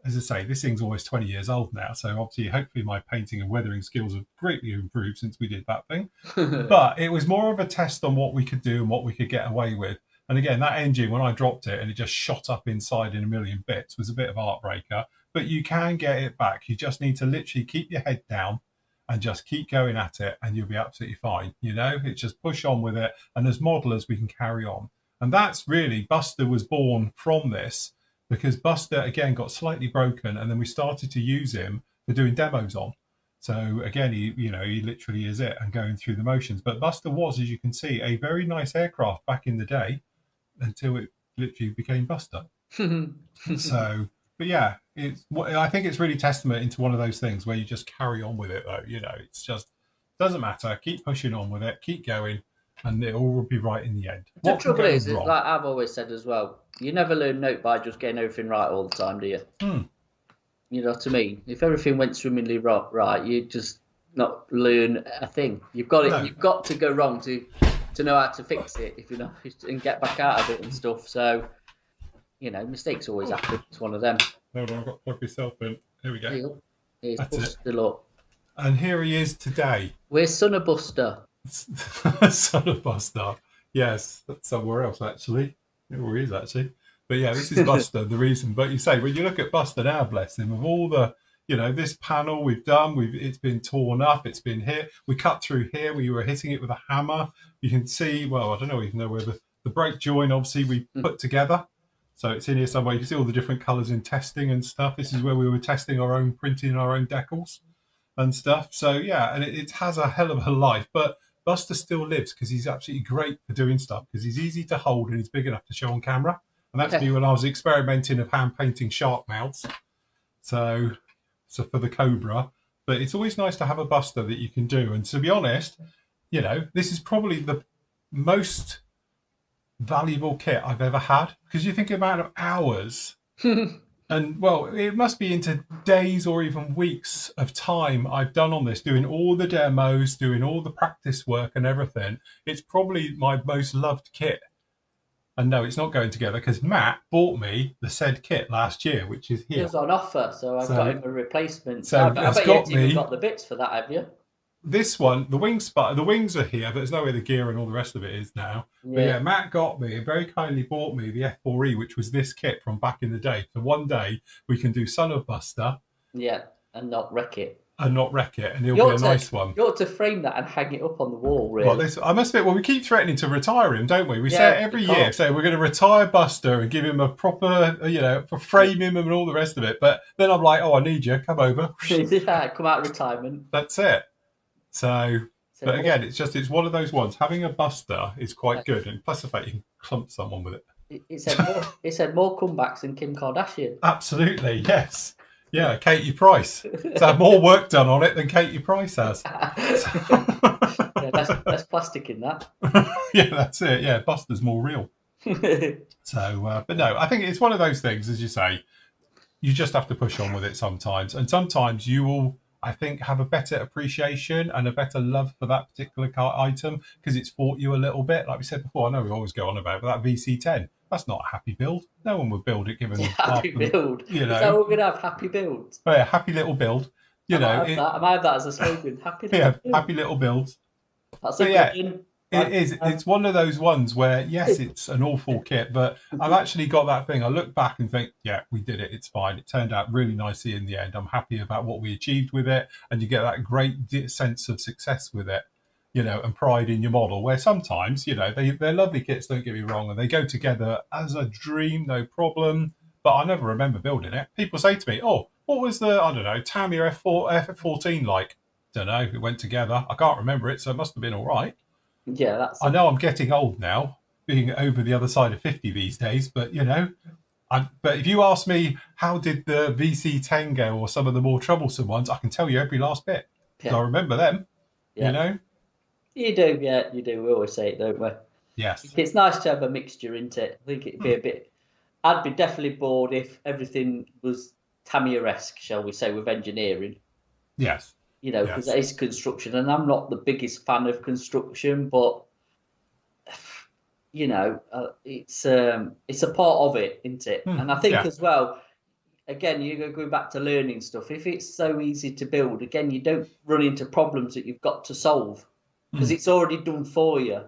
As I say, this thing's almost 20 years old now. So obviously, hopefully my painting and weathering skills have greatly improved since we did that thing. But it was more of a test on what we could do and what we could get away with. And again, that engine, when I dropped it and it just shot up inside in a million bits, was a bit of a heartbreaker. But you can get it back. You just need to literally keep your head down and just keep going at it, and you'll be absolutely fine. It's just push on with it. And as modelers, we can carry on. And that's really, Buster was born from this, because Buster, again, got slightly broken, and then we started to use him for doing demos on. So again, he literally is it and going through the motions. But Buster was, as you can see, a very nice aircraft back in the day until it literally became Buster. So, but yeah, I think it's really testament into one of those things where you just carry on with it, though. It's just, doesn't matter. Keep pushing on with it. Keep going. And it all will be right in the end. The trouble is, like I've always said as well, you never learn note by just getting everything right all the time, do you? You know what I mean? If everything went swimmingly right, you just not learn a thing. You've got it. No. You've got to go wrong to know how to fix it, and get back out of it and stuff. So, mistakes always happen. It's one of them. Hold on, I've got to plug myself in. Here we go. Here's Buster up. And here he is today. Where's Son of Buster? Son of Buster. Yes, that's somewhere else actually. Where he is actually. But yeah, this is Buster, the reason. But you say, when you look at Buster now, bless him, of all the this panel we've done, it's been torn up, it's been hit. We cut through here. We were hitting it with a hammer. You can see, well, I don't know even know where the brake joint, obviously, we put together. So it's in here somewhere. You can see all the different colours in testing and stuff. This is where we were testing our own, printing our own decals and stuff. So, yeah, and it has a hell of a life. But Buster still lives because he's absolutely great for doing stuff because he's easy to hold and he's big enough to show on camera. And that's me when I was experimenting of hand painting shark mouths. So for the Cobra. But it's always nice to have a Buster that you can do. And to be honest, this is probably the most valuable kit I've ever had because you think about hours and well it must be into days or even weeks of time I've done on this, doing all the demos, doing all the practice work and everything. It's probably my most loved kit. And no, it's not going together because Matt bought me the said kit last year, which is here. It was on offer, so I got him a replacement. So I bet you've got the bits for that, have you? This one, the wings are here, but there's no way the gear and all the rest of it is now. Yeah. But yeah, Matt got me and very kindly bought me the F4E, which was this kit from back in the day. So one day we can do Son of Buster. Yeah, and not wreck it. And it'll be a nice one. You ought to frame that and hang it up on the wall, really. Well, I must admit, we keep threatening to retire him, don't we? We say it every year, say we're going to retire Buster and give him a proper, frame him and all the rest of it. But then I'm like, I need you, come over. Yeah, come out of retirement. That's it. So but again, it's one of those ones. Having a Buster is quite good, and plus the fact you can clump someone with it. It said more comebacks than Kim Kardashian. Absolutely, yes. Yeah, Katie Price. It's had more work done on it than Katie Price has. Yeah, less plastic in that. Yeah, that's it. Yeah, Buster's more real. So, but no, I think it's one of those things, as you say, you just have to push on with it sometimes. And sometimes you will, I think, have a better appreciation and a better love for that particular item because it's fought you a little bit. Like we said before, I know we always go on about it, but that VC10, that's not a happy build. No one would build it given happy build. Is that what we're going to have? Happy builds? Oh, yeah, happy little build. I might have that as a slogan. Happy little build. Happy little builds. That's a good one. It is. It's one of those ones where, yes, it's an awful kit, but I've actually got that thing. I look back and think, yeah, we did it. It's fine. It turned out really nicely in the end. I'm happy about what we achieved with it. And you get that great sense of success with it, and pride in your model, where sometimes, they're lovely kits, don't get me wrong, and they go together as a dream, no problem. But I never remember building it. People say to me, oh, what was the, I don't know, Tamiya F14 like? Don't know. It went together. I can't remember it, so it must have been all right. Yeah, I know I'm getting old now, being over the other side of 50 these days, but but if you ask me how did the VC10 go or some of the more troublesome ones, I can tell you every last bit. Yeah. I remember them. Yeah. You do, yeah, you do. We always say it, don't we? Yes. It's nice to have a mixture, isn't it? I think it'd be a bit. I'd be definitely bored if everything was Tamiya-esque, shall we say, with engineering. Yes. Because it is construction, and I'm not the biggest fan of construction, but it's a part of it, isn't it? And I think as well, again, you're going back to learning stuff. If it's so easy to build, again, you don't run into problems that you've got to solve because it's already done for you.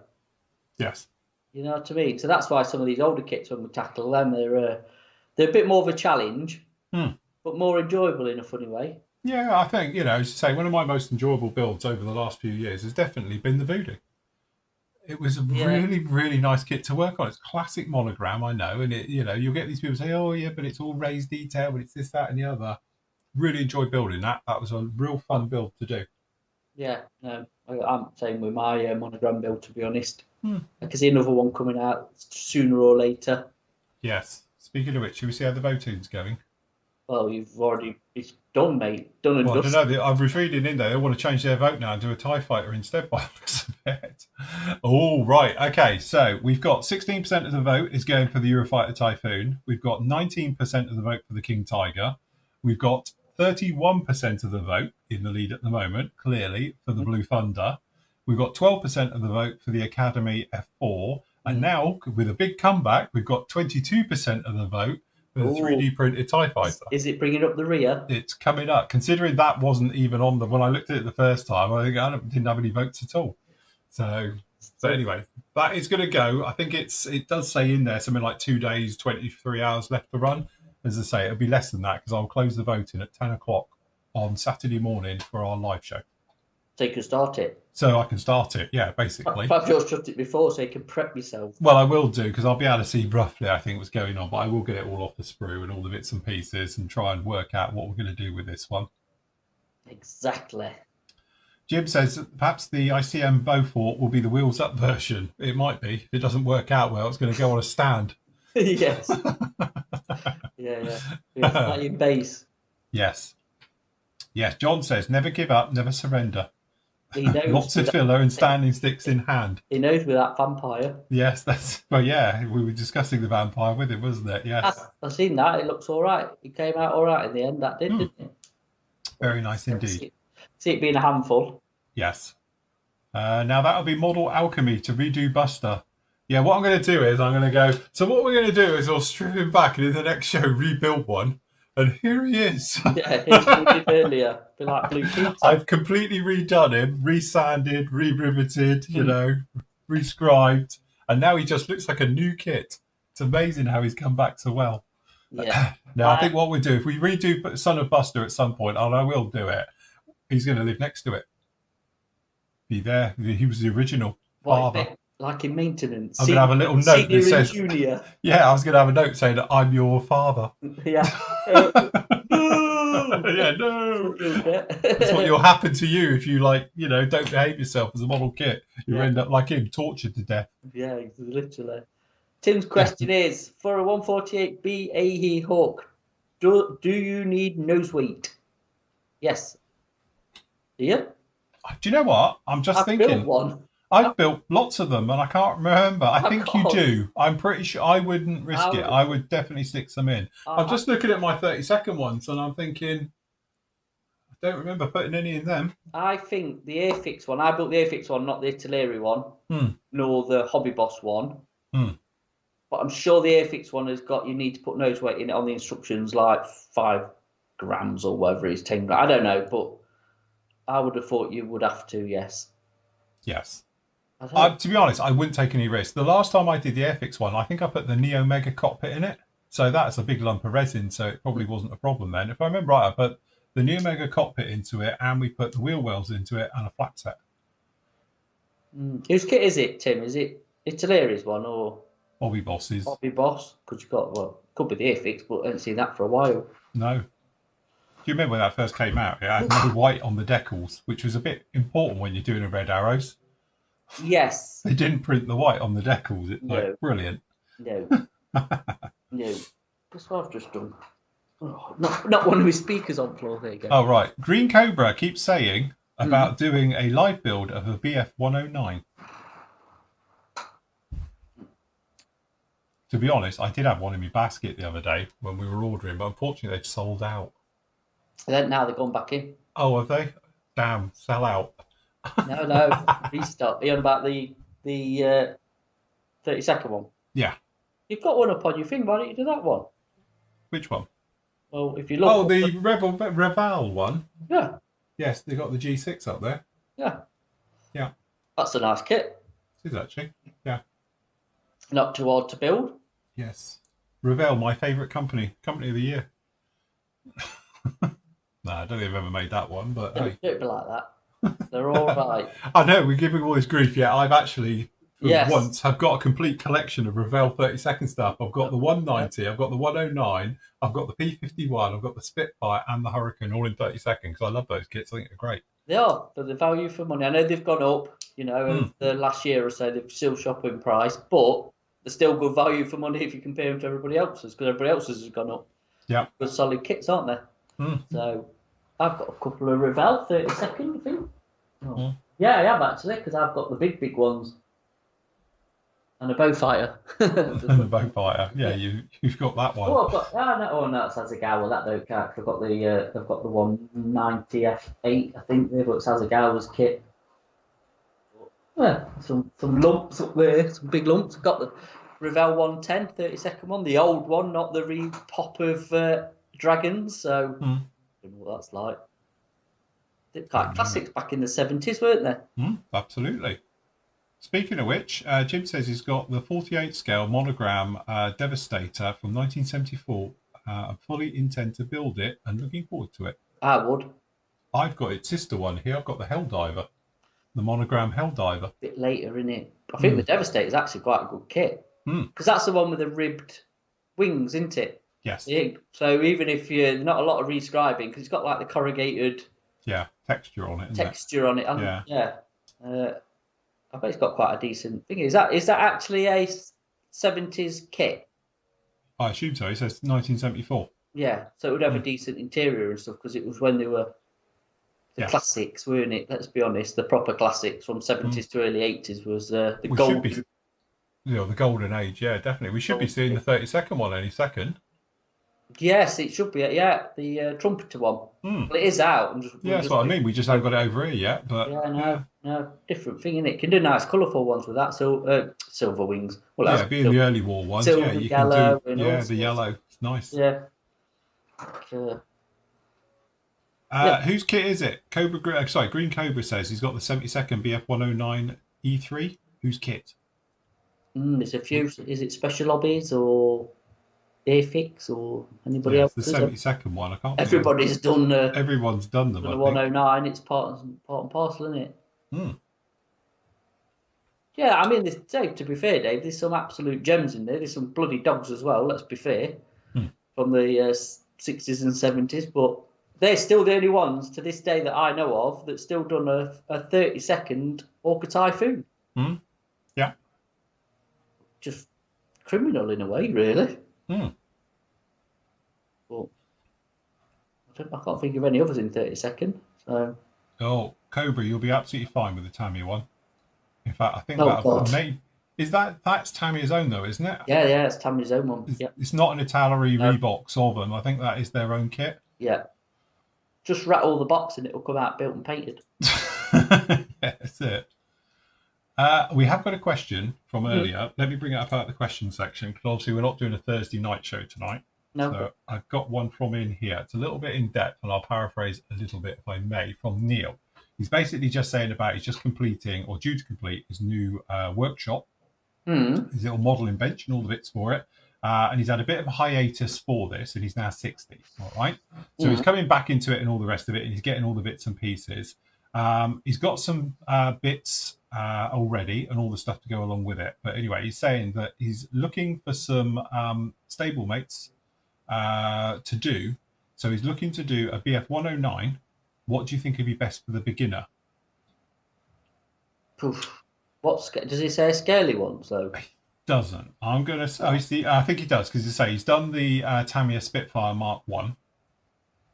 Yes. You know what I mean? So that's why some of these older kits, when we tackle them, they're a bit more of a challenge, but more enjoyable in a funny way. Yeah, I think, as you say, one of my most enjoyable builds over the last few years has definitely been the Voodoo. It was a really, really nice kit to work on. It's classic Monogram, I know, and you'll get these people say, oh yeah, but it's all raised detail, but it's this, that, and the other. Really enjoyed building that. That was a real fun build to do. Yeah, no, I'm saying with my Monogram build, to be honest. I can see another one coming out sooner or later. Yes. Speaking of which, should we see how the voting's going? Well, it's done, mate. Done and dusted. I don't know. I've reading in there. They want to change their vote now and do a TIE fighter instead by the looks of it. Oh, right. Okay. So we've got 16% of the vote is going for the Eurofighter Typhoon. We've got 19% of the vote for the King Tiger. We've got 31% of the vote in the lead at the moment, clearly, for the Blue Thunder. We've got 12% of the vote for the Academy F4. And now, with a big comeback, we've got 22% of the vote for the 3D printed TIE Fighter. Is it bringing up the rear? It's coming up. Considering that wasn't even on when I looked at it the first time, I think I didn't have any votes at all. So anyway, that is going to go. I think it does say in there something like 2 days, 23 hours left to run. As I say, it'll be less than that because I'll close the voting at 10 o'clock on Saturday morning for our live show. So you can start it. So I can start it, yeah, basically. Perhaps you'll shut it before so you can prep yourself. Well, I will do, because I'll be able to see roughly, I think, what's going on, but I will get it all off the sprue and all the bits and pieces and try and work out what we're going to do with this one. Exactly. Jim says perhaps the ICM Beaufort will be the wheels up version. It might be. If it doesn't work out well, it's going to go on a stand. Yes. Yeah. Playing bass. Yes. Yes, John says, never give up, never surrender. He knows. Lots of filler and standing sticks in hand. He knows with that vampire. Yes, well, yeah, we were discussing the vampire with him, wasn't it? Yes. I've seen that. It looks all right. It came out all right in the end. That didn't it? Very nice indeed. See it being a handful. Yes. Now that'll be Model Alchemy to redo Buster. Yeah, what I'm going to do is I'm going to go... So what we're going to do is I'll strip him back and in the next show rebuild one. And here he is. Yeah, here's what we did earlier. Be like Blue Peter. I've completely redone him, resanded, re-riveted, rescribed. And now he just looks like a new kit. It's amazing how he's come back so well. Yeah. Now, I think what we do, if we redo Son of Buster at some point, and I will do it, he's going to live next to it. Be there. He was the original father. Like in maintenance. I'm going to have a little note that says... Junior. Yeah, I was going to have a note saying that I'm your father. Yeah. No! Yeah, no. That's what will happen to you if you, don't behave yourself as a model kit. You end up like him, tortured to death. Yeah, literally. Tim's question is, for a 148 BAE Hawk, do you need nose weight? Yes. Do you? Do you know what? I'm just thinking. Built one. I've built lots of them and I can't remember. I think you do. I'm pretty sure I wouldn't risk it. I would definitely stick some in. I'm just looking at my 30-second ones and I'm thinking, I don't remember putting any in them. I think the Airfix one, I built the Airfix one, not the Italeri one, nor the Hobby Boss one. But I'm sure the Airfix one has got, you need to put nose weight in it on the instructions, like 5 grams or whatever it is, 10 grams. I don't know, but I would have thought you would have to, yes. Yes. To be honest, I wouldn't take any risks. The last time I did the Airfix one, I think I put the Neo Mega cockpit in it. So that's a big lump of resin, so it probably wasn't a problem then. If I remember right, I put the Neo Mega cockpit into it and we put the wheel wells into it and a flat set. Whose kit is it, Tim? Is it Italeri's one or... Hobby Boss's. Hobby Boss, because you've got, could be the Airfix, but I haven't seen that for a while. No. Do you remember when that first came out? It had no white on the decals, which was a bit important when you're doing a Red Arrows. Yes. They didn't print the white on the decals. It's brilliant. No. No. That's what I've just done. Oh, not one of his speakers on floor. There you go. Oh, right. Green Cobra keeps saying about doing a live build of a BF 109. To be honest, I did have one in my basket the other day when we were ordering, but unfortunately they've sold out. Then now they're going back in. Oh, have they? Damn, sell out. No, restock. Are you on about the 30-second one? Yeah. You've got one up on your thing. Why don't you do that one? Which one? Well, if you look. Oh, the Reval one. Yeah. Yes, they got the G6 up there. Yeah. Yeah. That's a nice kit. It is actually. Yeah. Not too hard to build. Yes. Revell, my favourite company of the year. No, I don't think I've ever made that one, but Don't be like that. They're all right. I know, we're giving all this grief. Yeah, I've actually, once, have got a complete collection of Revell 30-second stuff. I've got the 190, I've got the 109, I've got the P51, I've got the Spitfire and the Hurricane all in 30 seconds because I love those kits. I think they're great. They are, but the value for money. I know they've gone up, the last year or so, they've still shop in price, but they're still good value for money if you compare them to everybody else's, because everybody else's has gone up. Yeah. Good solid kits, aren't they? So I've got a couple of Revell 30-second, I think. Oh. Yeah, I have actually, because I've got the big ones. And a Bowfighter. And a Bowfighter. Yeah, you've got that one. Oh, I've got, no, that's Sazagawa. That don't count. I've got the 190 F8, I think. They've got Sazagawa's kit. Yeah, some lumps up there, some big lumps. I've got the Revell 110 30-second one, the old one, not the re-pop of Dragons. So I don't know what that's like. They're quite classics back in the 70s, weren't they? Absolutely. Speaking of which, Jim says he's got the 48 scale Monogram Devastator from 1974. I fully intend to build it and looking forward to it. I would. I've got its sister one here. I've got the Helldiver, the Monogram Helldiver. A bit later, isn't it? I think the Devastator is actually quite a good kit because that's the one with the ribbed wings, isn't it? Yes. Yeah. So even if you're not a lot of rescribing, because it's got like the corrugated texture on it. Yeah. I bet it's got quite a decent thing. Is that actually a 70s kit? I assume so. It says 1974. Yeah, so it would have a decent interior and stuff because it was when they were the classics, weren't it? Let's be honest, the proper classics from 70s to early 80s was the golden. Should be, the golden age. Yeah, definitely. We should be seeing the 32nd one any second. Yes, it should be. Yeah, the trumpeter one. Well, it is out. That's what I mean. We just haven't got it over here yet. But no, different thing, innit? Can do nice, colourful ones with that. So silver wings. Well, being the early war ones. Silver, you yellow, can do. The yellow. It's nice. Yeah. Whose kit is it? Green Cobra says he's got the 72nd BF109 E3. Whose kit? There's a few. Is it Special Hobbies or Airfix or anybody else? The 72nd one. I can't. Everybody's done. Everyone's done them. The 109. It's part and parcel, isn't it? Yeah, I mean, Dave. To be fair, Dave, there's some absolute gems in there. There's some bloody dogs as well. Let's be fair, from the 60s and 70s, but they're still the only ones to this day that I know of that's still done a 30-second Orca Typhoon. Yeah. Just criminal in a way, really. But I can't think of any others in 30-second. So. Oh, Cobra, you'll be absolutely fine with the Tamiya one. In fact, I think that's Tamiya's own though, isn't it? Yeah, it's Tamiya's own one. It's not an Italeri Reeboks of them. I think that is their own kit. Yeah. Just rattle the box and it'll come out built and painted. That's it. We have got a question from earlier. Let me bring it up out of the question section because obviously we're not doing a Thursday night show tonight. No. So I've got one from in here. It's a little bit in depth and I'll paraphrase a little bit if I may from Neil. He's basically just saying about he's just completing or due to complete his new workshop, his little modelling bench and all the bits for it. And he's had a bit of a hiatus for this and he's now 60. All right. So he's coming back into it and all the rest of it and he's getting all the bits and pieces. He's got some bits already and all the stuff to go along with it. But anyway, he's saying that he's looking for some stablemates to do. So he's looking to do a BF 109. What do you think would be best for the beginner? Does he say a scaly one? So doesn't. I'm gonna say. I think he does because he's done the Tamiya Spitfire Mark 1.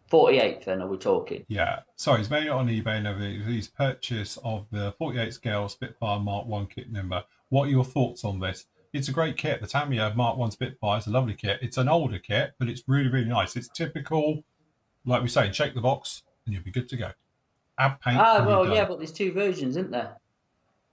48. Then are we talking? Yeah. Sorry, he's made it on eBay and everything. His purchase of the 48 scale Spitfire Mark 1 kit number. What are your thoughts on this? It's a great kit. The Tamiya Mark 1 Spitfire is a lovely kit. It's an older kit, but it's really, really nice. It's typical, like we say, shake the box and you'll be good to go. Add paint. But there's two versions, isn't there?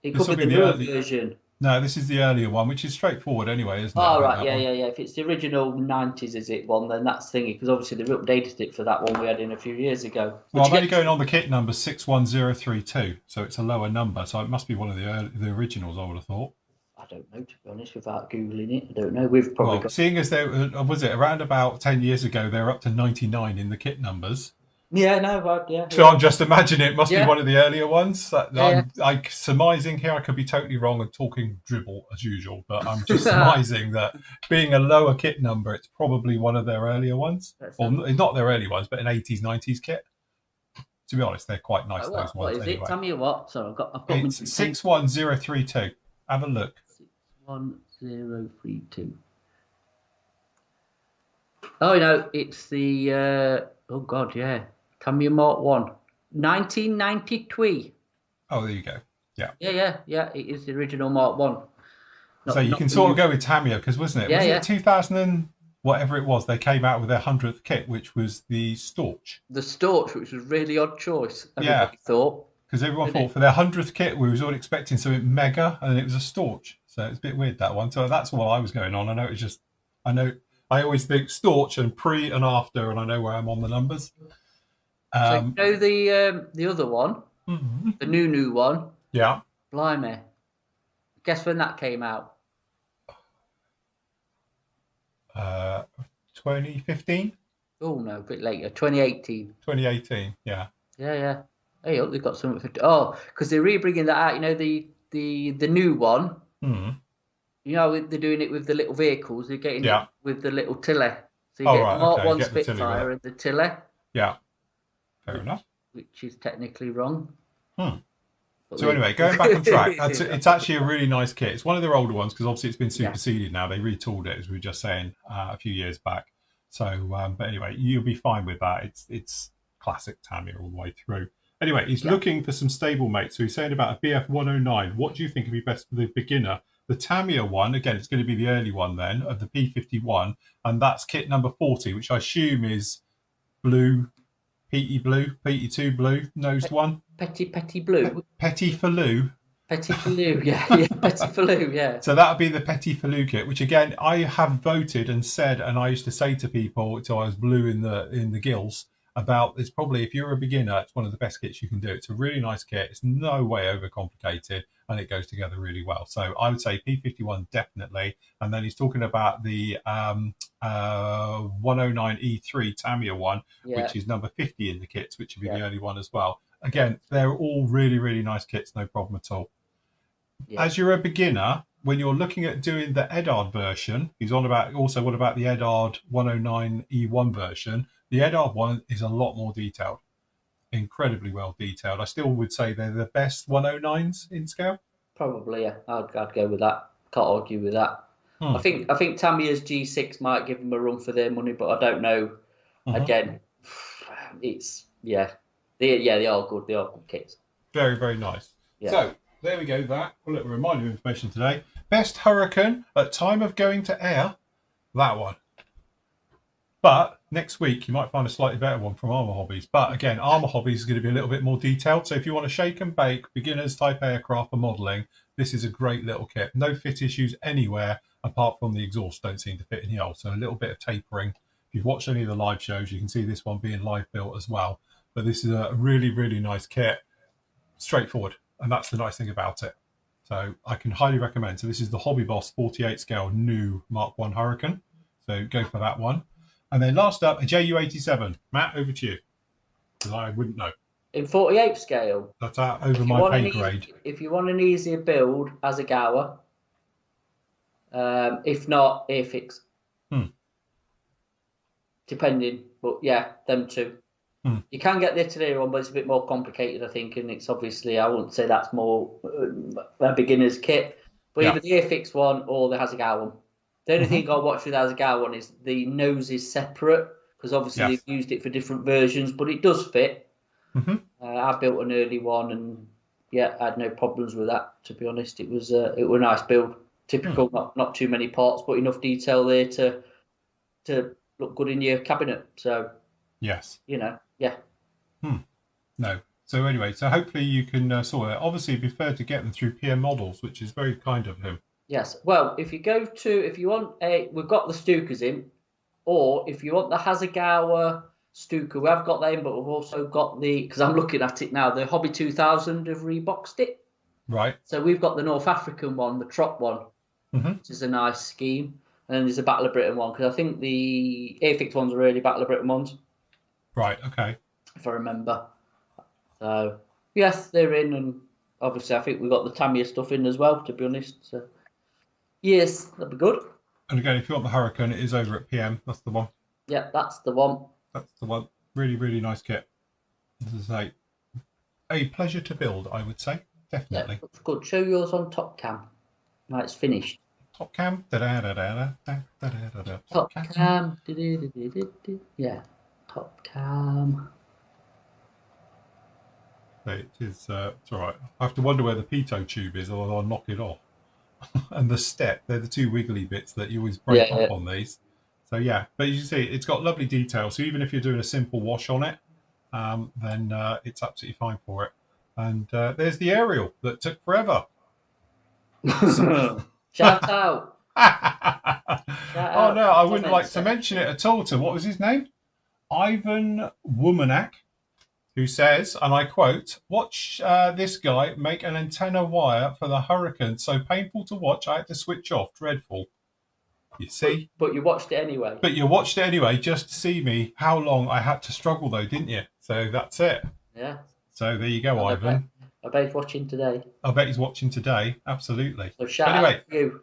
It could be the newer version. No, this is the earlier one, which is straightforward anyway, isn't it? Oh, right, yeah. If it's the original 90s, is it one, then that's thingy, because obviously they've updated it for that one we had in a few years ago. Well, I'm only going on the kit number 61032, so it's a lower number, so it must be one of the originals, I would have thought. I don't know, to be honest, without Googling it. I don't know. We've probably seeing as there was it around about 10 years ago, they were up to 99 in the kit numbers. Yeah, no, yeah. So I'm just imagining it must be one of the earlier ones. I'm like surmising here. I could be totally wrong and talking dribble as usual, but I'm just surmising that being a lower kit number, it's probably one of their earlier ones. Or not their early ones, but an 80s, 90s kit. To be honest, they're quite nice, those ones. What is anyway. it? Tell me what. Sorry, I've got it's 61032. Have a look. 61032. Oh, no, it's the... oh, God, yeah. Tamiya Mark 1. 1992. Oh, there you go. Yeah. Yeah. It is the original Mark 1. So you can sort of go with Tamiya, because wasn't it? Yeah, it 2000 and whatever it was, they came out with their 100th kit, which was the Storch. The Storch, which was a really odd choice, everybody thought. Because everyone thought for their 100th kit, we was all expecting something mega, and it was a Storch. So it's a bit weird, that one. So that's what I was going on. I always think Storch and pre and after, and I know where I'm on the numbers. So you know the other one, the new one? Yeah. Blimey. Guess when that came out? 2015? Oh, no, a bit later. 2018. 2018, yeah. Yeah. Hey, hope they've got something for. Oh, because they're re-bringing that out. You know, the new one. You know, they're doing it with the little vehicles. They're getting it with the little tiller. So you get the Mark 1 Spitfire and the tiller. Yeah. Fair enough. Which is technically wrong. So anyway, going back on track, it's actually a really nice kit. It's one of their older ones because obviously it's been superseded now. They retooled it, as we were just saying, a few years back. So, but anyway, you'll be fine with that. It's classic Tamiya all the way through. Anyway, he's looking for some stable mates. So he's saying about a BF 109. What do you think would be best for the beginner? The Tamiya one, again, it's going to be the early one then, of the P51. And that's kit number 40, which I assume is blue, PT2 blue, nosed one. Petty blue. Petit Falou. Petit Falou, yeah, Petit Falou, yeah. So that would be the Petit Falou kit, which again I have voted and said, and I used to say to people until I was blue in the gills about it's probably, if you're a beginner, it's one of the best kits you can do. It's a really nice kit. It's no way overcomplicated, and it goes together really well. So I would say P51 definitely, and then he's talking about the 109E3 Tamiya one, which is number 50 in the kits, which would be the early one as well. Again, they're all really, really nice kits, no problem at all. Yeah. As you're a beginner, when you're looking at doing the Edard version, he's on about also what about the Edard 109E1 version. The Edard one is a lot more detailed, incredibly well detailed. I still would say they're the best 109s in scale. Probably, yeah. I'd go with that. Can't argue with that. I think Tamiya's G6 might give them a run for their money, but I don't know. Again, it's they are good. They are good kits. Very, very nice. Yeah. So there we go. That a little reminder of information today. Best Hurricane at time of going to air. That one. But next week you might find a slightly better one from Armour Hobbies. But again, Armour Hobbies is going to be a little bit more detailed. So if you want to shake and bake beginners type aircraft for modelling, this is a great little kit. No fit issues anywhere apart from the exhaust don't seem to fit in the hole. So a little bit of tapering. If you've watched any of the live shows, you can see this one being live built as well. But this is a really, really nice kit. Straightforward. And that's the nice thing about it. So I can highly recommend. So this is the Hobby Boss 48 scale new Mark 1 Hurricane. So go for that one. And then last up, a JU87. Matt, over to you. Because I wouldn't know. In 48 scale? That's over my pay grade. If you want an easier build, Asagawa. If not, Airfix. Depending. But yeah, them two. You can get the Italy one, but it's a bit more complicated, I think. And it's obviously, I wouldn't say that's more a beginner's kit. But either the Airfix one or the Asagawa one. The only thing I watch with Asagawa one is the nose is separate because obviously they've used it for different versions, but it does fit. I built an early one and I had no problems with that. To be honest, it was a nice build. Typical, not too many parts, but enough detail there to look good in your cabinet. So No. So anyway, so hopefully you can sort it. Obviously, it'd be fair to get them through PM Models, which is very kind of him. Yes. Well, if you want we've got the Stukas in, or if you want the Hasegawa Stuka, we have got that in, but we've also got because I'm looking at it now, the Hobby 2000 have reboxed it. Right. So we've got the North African one, the Trot one, which is a nice scheme. And then there's a Battle of Britain one, because I think the Airfix ones are really Battle of Britain ones. Right, okay. If I remember. So, yes, they're in, and obviously I think we've got the Tamiya stuff in as well, to be honest. So, yes, that'd be good. And again, if you want the Hurricane, it is over at PM. That's the one. Yeah, that's the one. That's the one. Really, really nice kit. This is a pleasure to build, I would say. Definitely. Yeah, looks good. Show yours on top cam. Right, it's finished. Top cam. Top cam. Yeah, top cam. It is. It's all right. I have to wonder where the pitot tube is, or I'll knock it off. And the step, they're the two wiggly bits that you always break up on these. So yeah, but you can see it's got lovely detail. So even if you're doing a simple wash on it, then it's absolutely fine for it. And there's the aerial that took forever. Shout out. Oh no, I wouldn't like to mention it at all. To what was his name? Ivan Womanak, who says, and I quote, "Watch this guy make an antenna wire for the Hurricane. So painful to watch. I had to switch off. Dreadful." You see? But you watched it anyway. But you watched it anyway just to see me how long I had to struggle, though, didn't you? So that's it. Yeah. So there you go, Ivan. I bet he's watching today. I bet he's watching today. Absolutely. So shout Anyway, out to you.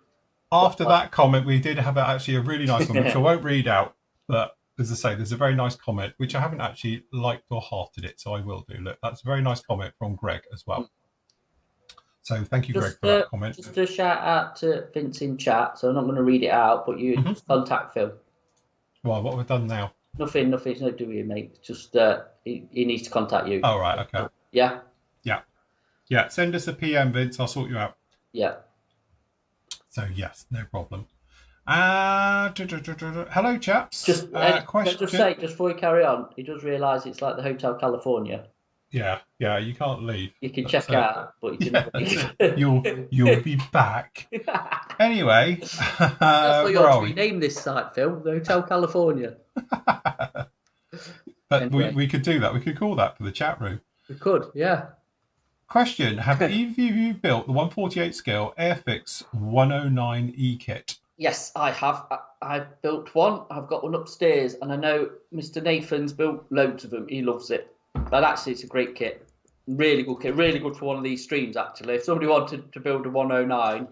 after that comment, we did have actually a really nice one, which I won't read out. But as I say, there's a very nice comment, which I haven't actually liked or hearted it, so I will do. Look, that's a very nice comment from Greg as well. So thank you, Greg, for that comment. Just a shout out to Vince in chat. So I'm not going to read it out, but you just contact Phil. Well, what have we done now? Nothing. It's no doing, mate. Just he needs to contact you. Oh, right. Okay. Yeah. Yeah. Yeah. Send us a PM, Vince. I'll sort you out. Yeah. So yes, no problem. Hello, chaps. Just say, just before we carry on, he does realise it's like the Hotel California. Yeah, you can't leave. You can check out, but you can you'll be back. Anyway, that's what you ought to rename this site, Phil, the Hotel California. But anyway. we could do that. We could call that for the chat room. We could, yeah. Question: have either of you built the 148 scale Airfix 109E kit? Yes, I have. I've built one. I've got one upstairs, and I know Mr. Nathan's built loads of them. He loves it. But actually, it's a great kit. Really good kit. Really good for one of these streams, actually. If somebody wanted to build a 109,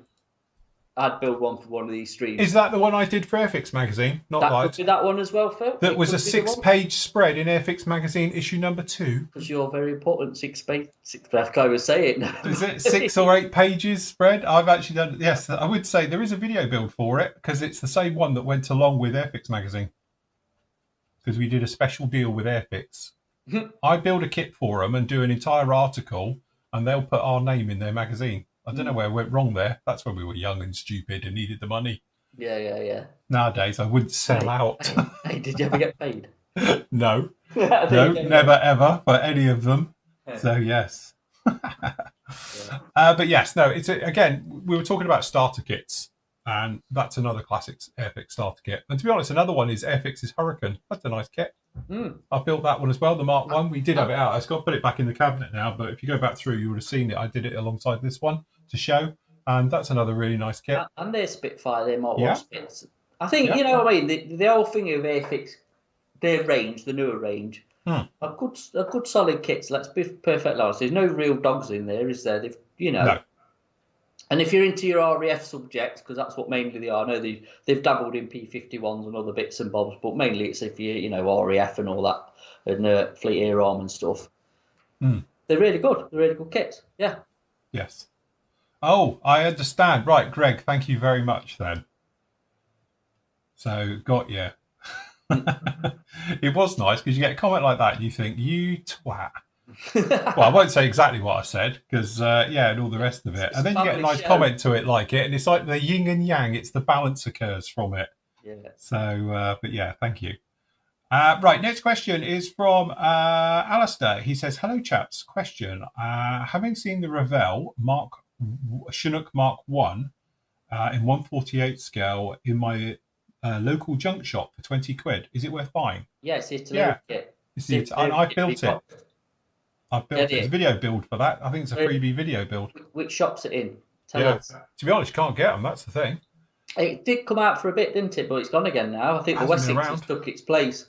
I'd build one for one of these streams. Is that the one I did for Airfix magazine? Could be that one as well, Phil. That was a 6-page spread in Airfix magazine issue number 2. Because you're very important. 6 page. I can't even say it now. Is it 6 or 8 pages spread? I've actually done. Yes, I would say there is a video build for it because it's the same one that went along with Airfix magazine. Because we did a special deal with Airfix. I build a kit for them and do an entire article, and they'll put our name in their magazine. I don't know where I went wrong there. That's when we were young and stupid and needed the money. Yeah. Nowadays, I wouldn't sell out. Hey, did you ever get paid? No, never ever for any of them. So yes. But yes, no. It's again. We were talking about starter kits, and that's another classic Airfix starter kit. And to be honest, another one is Airfix's Hurricane. That's a nice kit. I built that one as well, the Mark 1. We did have it out. I've got to put it back in the cabinet now, but if you go back through, you would have seen it. I did it alongside this one to show, and that's another really nice kit. And their Spitfire, their Mark 1 Spits. I think, you know what I mean, the whole thing of Airfix, their range, the newer range, are good solid kits. Let's be perfectly honest. There's no real dogs in there, is there? No. And if you're into your RAF subjects, because that's what mainly they are, I know they've dabbled in P51s and other bits and bobs, but mainly it's if you RAF and all that, and Fleet Air Arm and stuff. They're really good. They're really good kits. Yeah. Yes. Oh, I understand. Right, Greg, thank you very much then. So, got you. It was nice because you get a comment like that and you think, you twat. Well, I won't say exactly what I said because, and all the rest of it. And then you get a nice comment to it like it, and it's like the yin and yang. It's the balance occurs from it. Yeah. So, but yeah, thank you. Right, next question is from Alistair. He says, hello, chaps. Question. Having seen the Revell Chinook Mark 1 in 148 scale in my local junk shop for 20 quid, is it worth buying? Yes, it's I built it. I've built it. It's a video build for that. I think it's a freebie video build. Which shop's it in? Tell us. To be honest, you can't get them. That's the thing. It did come out for a bit, didn't it? But it's gone again now. I think the Wessex has took its place.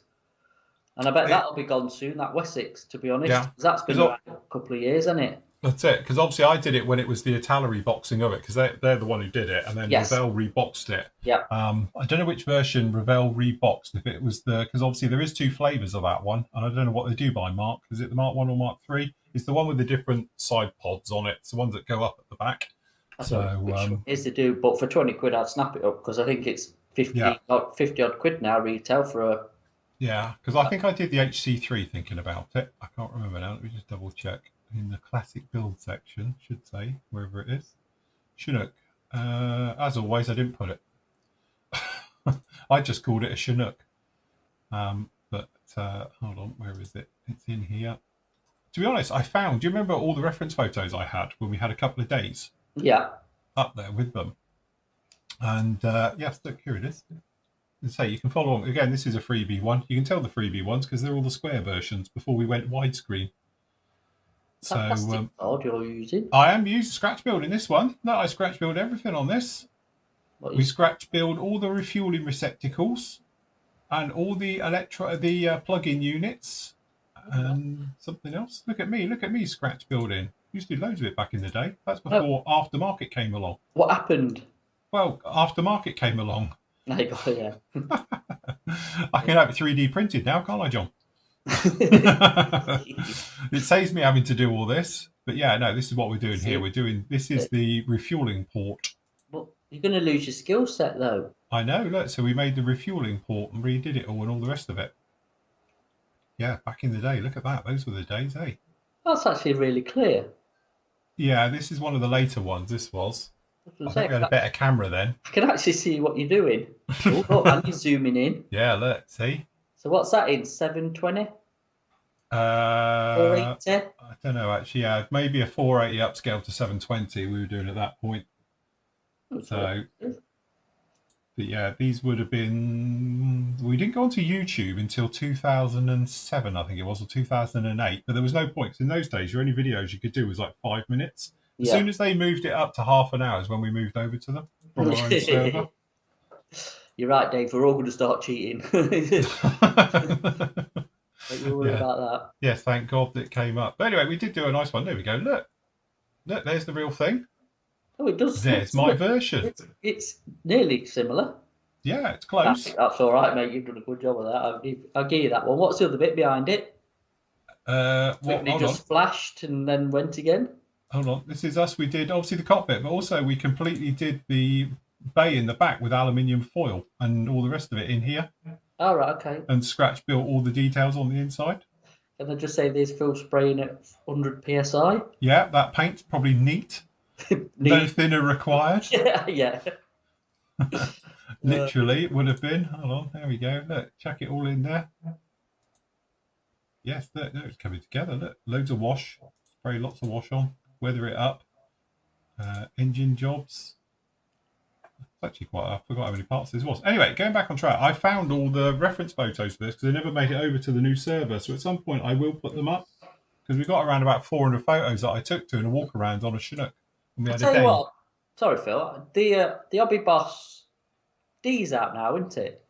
And I bet that'll be gone soon, that Wessex, to be honest. Yeah. That's been around a couple of years, hasn't it? That's it. Because obviously I did it when it was the Itala reboxing of it, because they're the one who did it. And then Revell reboxed it. Yeah. I don't know which version Revell reboxed. If it was because obviously there is 2 flavours of that one. And I don't know what they do by Mark. Is it the Mark 1 or Mark 3? It's the one with the different side pods on it. It's the ones that go up at the back. Is to do, but for 20 quid, I'd snap it up because I think it's 50 odd quid now retail for a. Yeah, because I think I did the HC3 thinking about it. I can't remember now. Let me just double check. In the classic build section, should say, wherever it is. Chinook. As always, I didn't put it. I just called it a Chinook. But hold on, where is it? It's in here. To be honest, do you remember all the reference photos I had when we had a couple of days? Yeah. Up there with them. And yes, look, here it is. And say you can follow on. Again, this is a freebie one. You can tell the freebie ones because they're all the square versions before we went widescreen. So you're using? I am using scratch build in this one. No, I scratch build everything on this. We scratch build all the refueling receptacles and all the plug-in units And something else. Look at me, scratch building. Used to do loads of it back in the day. That's before aftermarket came along. What happened? Well, aftermarket came along. Yeah. I can have it 3D printed now, can't I, John? It saves me having to do all this. But yeah, no, this is what we're doing here. This is the refueling port. But you're going to lose your skill set, though. I know, look, so we made the refueling port and redid it all and all the rest of it. Yeah, back in the day, look at that. Those were the days, eh? That's actually really clear. Yeah, this is one of the later ones, this was. I think we had a better camera then. I can actually see what you're doing. Oh, look, and you're zooming in. Yeah, look, see? So what's that in? 720? 480? I don't know, actually. Yeah, maybe a 480 upscale to 720 we were doing at that point. So, but yeah, these would have been... We didn't go onto YouTube until 2007, I think it was, or 2008. But there was no point. 'Cause in those days, your only videos you could do was like 5 minutes. As soon as they moved it up to half an hour is when we moved over to them from our own server. You're right, Dave. We're all going to start cheating. Don't you worry about that. Yes, thank God that it came up. But anyway, we did do a nice one. There we go. Look, there's the real thing. Oh, it does. There's my version. It's nearly similar. Yeah, it's close. That's all right, mate. You've done a good job of that. I'll give you that one. What's the other bit behind it? It just flashed and then went again. Hold on. This is us. We did obviously the cockpit, but also we completely did the bay in the back with aluminium foil and all the rest of it in here. All right, okay. And Scratch built all the details on the inside. Can I just say there's Phil spraying at 100 psi? Yeah, that paint's probably neat. No thinner required. Yeah. Literally, it would have been. Hold on, there we go. Look, chuck it all in there. Yes, look, it's coming together. Look, loads of wash. Spray lots of wash on. Weather it up. Engine jobs. It's actually I forgot how many parts this was. Anyway, going back on track, I found all the reference photos for this because I never made it over to the new server. So at some point I will put them up because we got around about 400 photos that I took doing a walk around on a Chinook. And we had I'll tell you what. Sorry, Phil. The Hobby Boss D's out now, isn't it?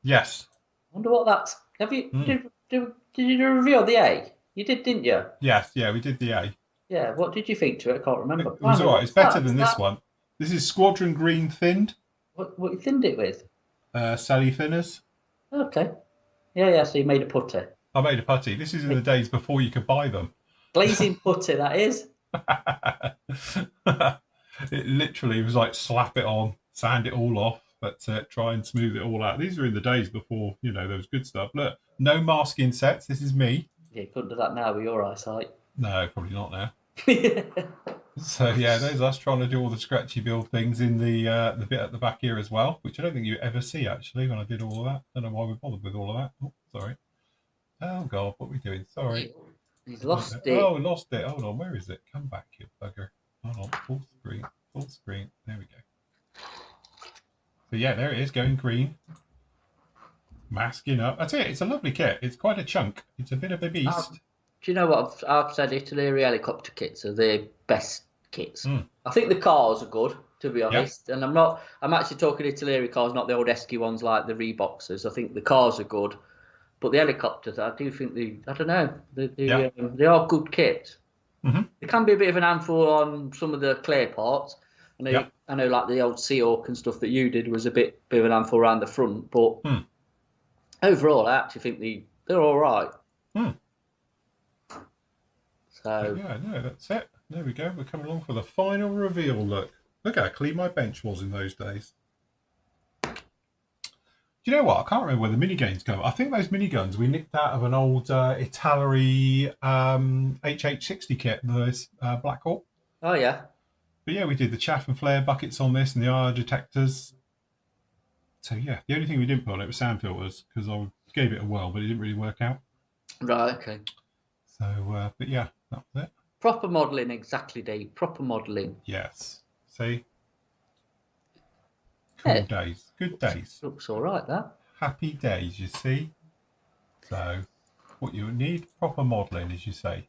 Yes. I wonder what that's. Have you did you do a review of the A? You did, didn't you? Yes, yeah, we did the A. Yeah, what did you think to it? I can't remember. It was alright. It's better than this one. This is Squadron Green thinned. What you thinned it with? Sally thinners. Okay. Yeah. So you made a putty. I made a putty. This is in the days before you could buy them. Glazing putty, that is. It literally was like slap it on, sand it all off, but try and smooth it all out. These were in the days before, there was good stuff. Look, no masking sets. This is me. Yeah, you couldn't do that now with your eyesight. No, probably not now. So yeah, there's us trying to do all the scratchy build things in the bit at the back here as well, which I don't think you ever see actually when I did all of that. I don't know why we bothered with all of that. Oh, sorry. Oh God, what are we doing? Sorry. He's lost it. Oh, lost it. Hold on, where is it? Come back, you bugger. Hold on, full screen. There we go. So yeah, there it is, going green. Masking up. That's it. It's a lovely kit. It's quite a chunk. It's a bit of a beast. Do you know what I've said? Italy helicopter kits are the best kits. I think the cars are good, to be honest. Yep. And I'm actually talking Italy cars, not the old Esky ones like the Reeboxers. I think the cars are good, but the helicopters, I do think they are good kits. Mm-hmm. It can be a bit of an handful on some of the clay parts. I know, like the old Seahawk and stuff that you did was a bit of an handful around the front, but overall, I actually think they're all right. So yeah, no, that's it. There we go. We're coming along for the final reveal. Look how clean my bench was in those days. Do you know what? I can't remember where the minigames go. I think those miniguns we nicked out of an old Italy HH60 kit, the Black Hawk. Oh yeah. But yeah, we did the chaff and flare buckets on this and the IR detectors. So yeah, the only thing we didn't put on it was sound filters because I gave it a whirl, but it didn't really work out. Right. Okay. So, but yeah, that was it. Proper modelling, exactly, Dave. Proper modelling. Yes. See? Cool days. Good days. Looks all right, that. Happy days, you see? So, what you need, proper modelling, as you say.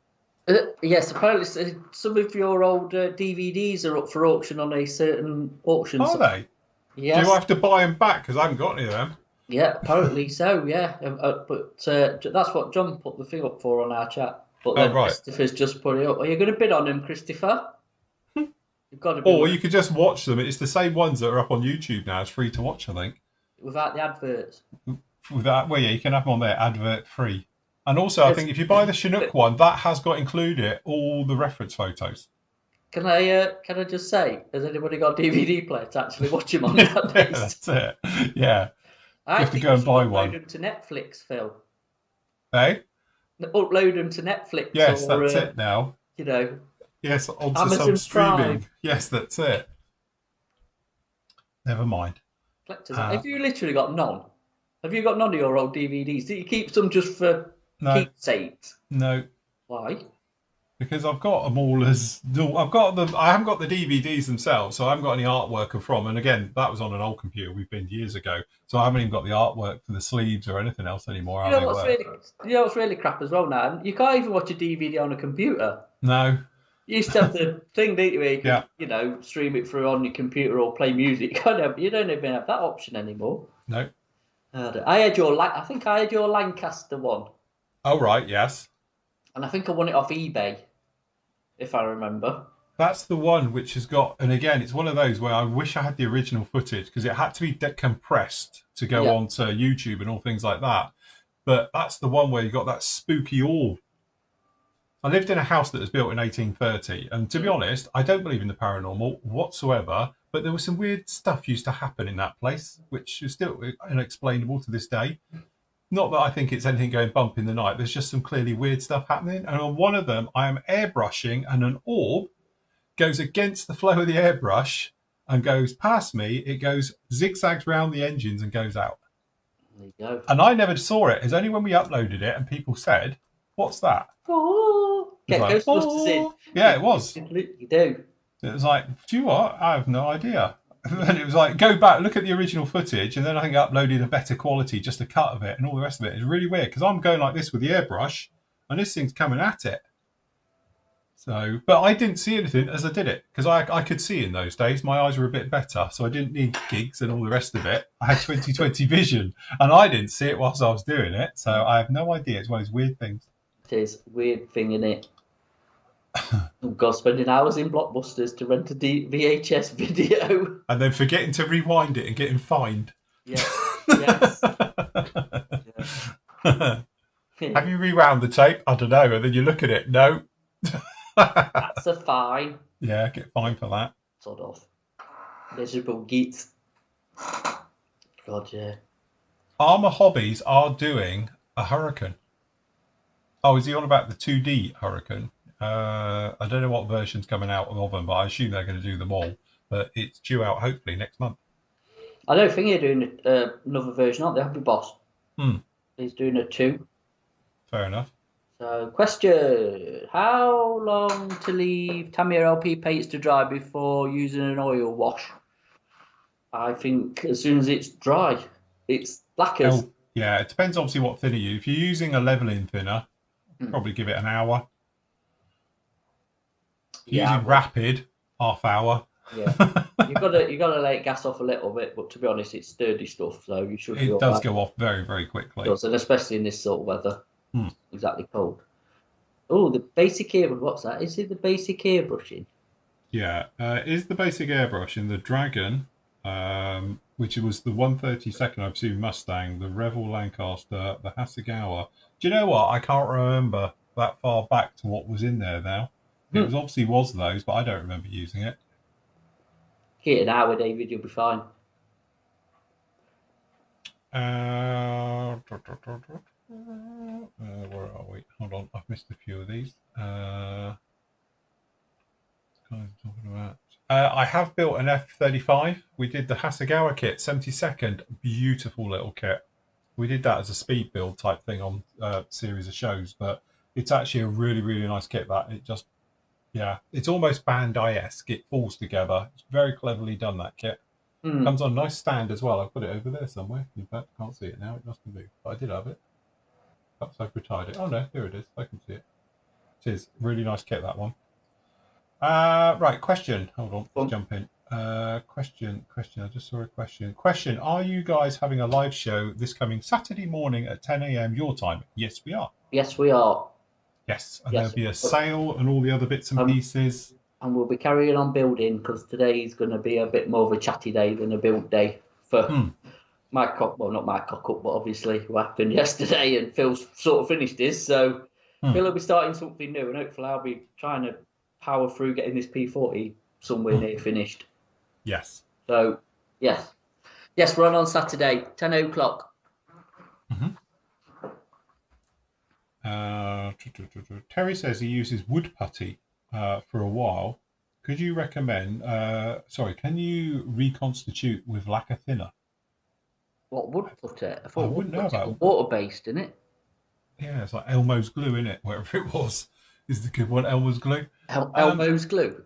Yes, apparently some of your old DVDs are up for auction on a certain auction. Are they? Yes. Do I have to buy them back? Because I haven't got any of them. Yeah, apparently so. Yeah, but that's what John put the thing up for on our chat. But Oh, then right. Christopher's just put it up. Are you going to bid on him, Christopher? You've got to be Or you could just watch them. It's the same ones that are up on YouTube now. It's free to watch, I think. without the adverts. With that, well, yeah, you can have them on there, advert free. And also, I think if you buy the Chinook one, that has got included all the reference photos. Can I just say, has anybody got a DVD player to actually watch him on nowadays? That's it. Yeah. I You have to think go you and should buy upload one. them to Netflix, Phil. Hey? Upload them to Netflix Yes, or that's it now. Yes, onto Amazon some streaming. Prime. Yes, that's it. Never mind. Collectors. Have you literally got none? Have you got none of your old DVDs? Do you keep some just for keepsakes? No. Why? Because I've got them all as I've got them. I haven't got the DVDs themselves, so I haven't got any artwork from. And again, that was on an old computer we've been years ago, so I haven't even got the artwork for the sleeves or anything else anymore. You know what's really crap as well now? You can't even watch a DVD on a computer. No. You used to have the thing, didn't you, where you could, Yeah. stream it through on your computer or play music. You don't even have that option anymore. No. I think I had your Lancaster one. Oh, right, yes. And I think I won it off eBay, if I remember. That's the one which has got, and again, it's one of those where I wish I had the original footage because it had to be decompressed to go onto YouTube and all things like that. But that's the one where you got that spooky orb. I lived in a house that was built in 1830, and to be honest, I don't believe in the paranormal whatsoever, but there was some weird stuff used to happen in that place, which is still unexplainable to this day. Not that I think it's anything going bump in the night. There's just some clearly weird stuff happening. And on one of them, I am airbrushing, and an orb goes against the flow of the airbrush and goes past me. It goes zigzags round the engines and goes out. There you go. And I never saw it. It's only when we uploaded it and people said, "What's that?" Get like, Ghostbusters in. Yeah, it was. You do. It was like, do you what? I have no idea. And it was like, go back, look at the original footage, and then I think I uploaded a better quality, just a cut of it, and all the rest of it. It's really weird because I'm going like this with the airbrush, and this thing's coming at it. So, but I didn't see anything as I did it because I could see in those days. My eyes were a bit better, so I didn't need gigs and all the rest of it. I had 20/20 vision, and I didn't see it whilst I was doing it. So I have no idea. It's one of those weird things. It is a weird thing, isn't it? Oh God, spending hours in Blockbusters to rent a VHS video. And then forgetting to rewind it and getting fined. Yeah. Yes. Yeah. Have you rewound the tape? I don't know. And then you look at it. No. That's a fine. Yeah, get fined for that. Sort of. Miserable geeks. God, yeah. Armour Hobbies are doing a Hurricane. Oh, is he on about the 2D Hurricane? I don't know what version's coming out of them, but I assume they're going to do them all. But it's due out hopefully next month. I don't think they're doing another version, aren't they? Happy Boss. He's doing a 2. Fair enough. So, question: how long to leave Tamiya LP paints to dry before using an oil wash? I think as soon as it's dry, it's blackers. Oh, yeah, it depends obviously what thinner you. If you're using a leveling thinner, probably give it an hour. Using rapid, half hour. Yeah, you gotta let it gas off a little bit, but to be honest, it's sturdy stuff, so you should. It does go off very, very quickly. It does, and especially in this sort of weather, exactly cold. Oh, the basic air. What's that? Is it the basic airbrushing? Yeah, is the basic airbrush in the Dragon, which was the 132nd, I presume, Mustang, the Revell Lancaster, the Hasegawa. Do you know what? I can't remember that far back to what was in there now. It was obviously was those, but I don't remember using it. Get an hour, David, you'll be fine. Where are we? Hold on, I've missed a few of these. I have built an F-35. We did the Hasegawa kit, 72nd. Beautiful little kit. We did that as a speed build type thing on a series of shows, but it's actually a really, really nice kit. That it just, yeah, it's almost Bandai-esque. It falls together. It's very cleverly done, that kit. Comes on a nice stand as well. I've put it over there somewhere. In fact, I can't see it now. It must have moved. But I did have it. Perhaps I've retired it. Oh no, here it is. I can see it. It is. Really nice kit, that one. Right, question. Hold on. Let's jump in. Question. I just saw a question. Are you guys having a live show this coming Saturday morning at 10 a.m. your time? Yes, we are. Yes, we are. Yes, and Yes. there'll be a sale and all the other bits and pieces. And we'll be carrying on building because today is going to be a bit more of a chatty day than a build day for my cock. Well, not my cock up, but obviously what happened yesterday, and Phil's sort of finished his. So Phil will be starting something new, and hopefully I'll be trying to power through getting this P40 somewhere near finished. Yes. So, yes, we're on Saturday, 10 o'clock. Terry says he uses wood putty for a while. Could you recommend? Can you reconstitute with lacquer thinner? What wood putty? I thought I wouldn't know about water-based, isn't it? Yeah, it's like Elmo's glue, isn't it? Whatever it was, is the good one. Elmo's glue. Elmo's glue.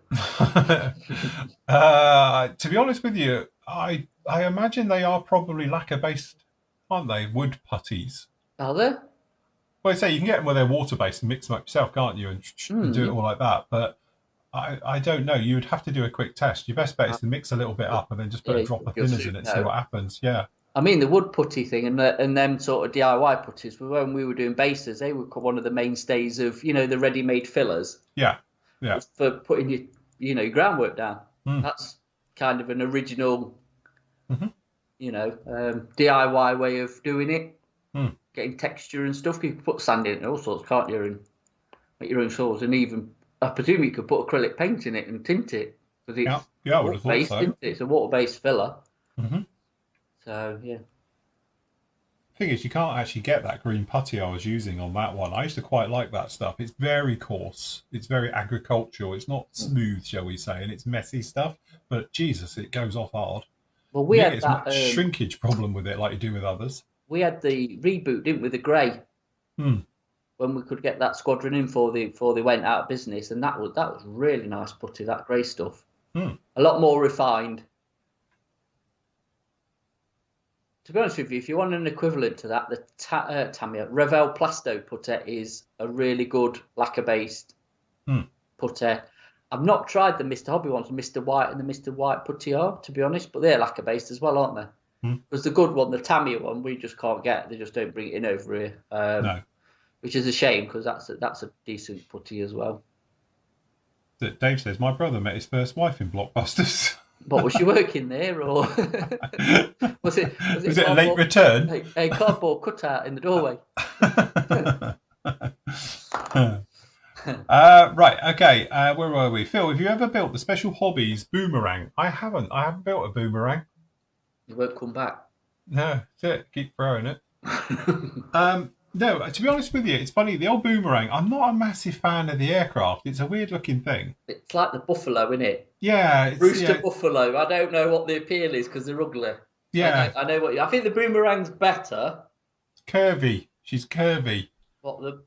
To be honest with you, I imagine they are probably lacquer based, aren't they? Wood putties. Are they? Well, I say you can get them where they're water based and mix them up yourself, can't you? And do it all like that. But I don't know. You would have to do a quick test. Your best bet is to mix a little bit up and then just put a drop of thinners in it, see what happens. Yeah. I mean, the wood putty thing and them sort of DIY putties, when we were doing bases, they were one of the mainstays of, the ready-made fillers. Yeah. For putting your groundwork down. That's kind of an original, DIY way of doing it. Getting texture and stuff. You can put sand in it and all sorts, can't you? And make your own sauce. And even, I presume you could put acrylic paint in it and tint it. Because it's I would have thought so. It's a water-based filler. So, yeah. Thing is, you can't actually get that green putty I was using on that one. I used to quite like that stuff. It's very coarse. It's very agricultural. It's not smooth, shall we say, and it's messy stuff. But Jesus, it goes off hard. Well, we had it's that shrinkage problem with it, like you do with others. We had the reboot, didn't we? The grey. When we could get that squadron in before they went out of business, and that was really nice putty. That grey stuff, a lot more refined. To be honest with you, if you want an equivalent to that, the Tamiya Revell Plasto putter is a really good lacquer-based putter. I've not tried the Mr. Hobby ones, Mr. White and the Mr. White putty are, to be honest, but they're lacquer-based as well, aren't they? Because the good one, the Tamiya one, we just can't get. They just don't bring it in over here, no. Which is a shame because that's a decent putty as well. Dave says, my brother met his first wife in Blockbusters. But was she working there, or was it a late return? A cardboard cutout in the doorway. Right, okay. Where were we? Phil, have you ever built the Special Hobbies boomerang? I haven't. I haven't built a boomerang. You won't come back. No, that's it. Keep throwing it. No, to be honest with you, it's funny. The old boomerang, I'm not a massive fan of the aircraft. It's a weird-looking thing. It's like the buffalo, isn't it? Yeah. Rooster buffalo. I don't know what the appeal is because they're ugly. Yeah. I know what. I think the boomerang's better. Curvy. She's curvy. What,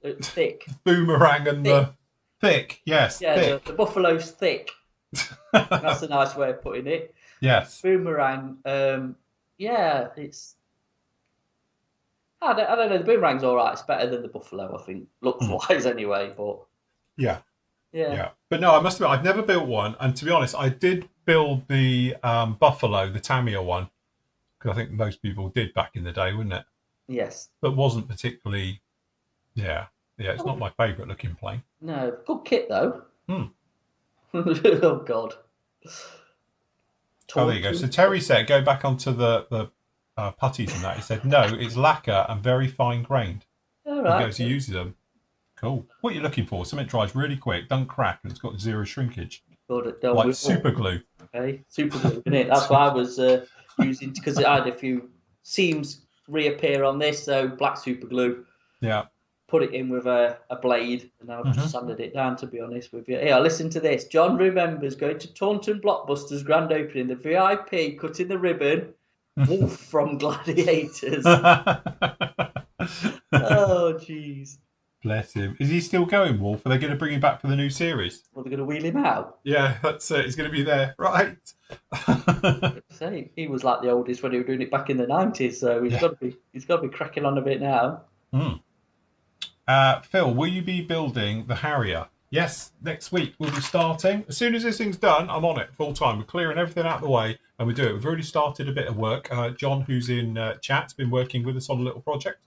it's thick? Boomerang and thick. The thick, yes. Yeah, thick. The buffalo's thick. That's a nice way of putting it. Yes. Boomerang, it's... I don't know, the boomerang's all right. It's better than the buffalo, I think, looks-wise anyway, but... Yeah. But no, I must admit, I've never built one, and to be honest, I did build the buffalo, the Tamiya one, because I think most people did back in the day, wouldn't it? Yes. But wasn't particularly... Yeah, it's not my favourite looking plane. No, good kit, though. Oh, God. Oh, there you go. So Terry said, go back onto the putties and that. He said, no, it's lacquer and very fine grained. All right. He goes, he uses them. Cool. What are you looking for? Something dries really quick, doesn't crack, and it's got zero shrinkage. Like super glue. Okay, super glue, isn't it? That's what I was using, because I had a few seams reappear on this, so black super glue. Yeah. Put it in with a blade, and I've just sanded it down, to be honest with you. Here, listen to this. John remembers going to Taunton Blockbusters grand opening, the VIP cutting the ribbon, Wolf from Gladiators. Oh, jeez. Bless him. Is he still going, Wolf? Are they going to bring him back for the new series? Well, they're going to wheel him out? Yeah, that's it. He's going to be there. Right. Say, he was like the oldest when he was doing it back in the 90s, so he's got to be cracking on a bit now. Phil, will you be building the Harrier? Yes, next week we'll be starting. As soon as this thing's done, I'm on it full time. We're clearing everything out of the way and we do it. We've already started a bit of work. John, who's in chat's been working with us on a little project.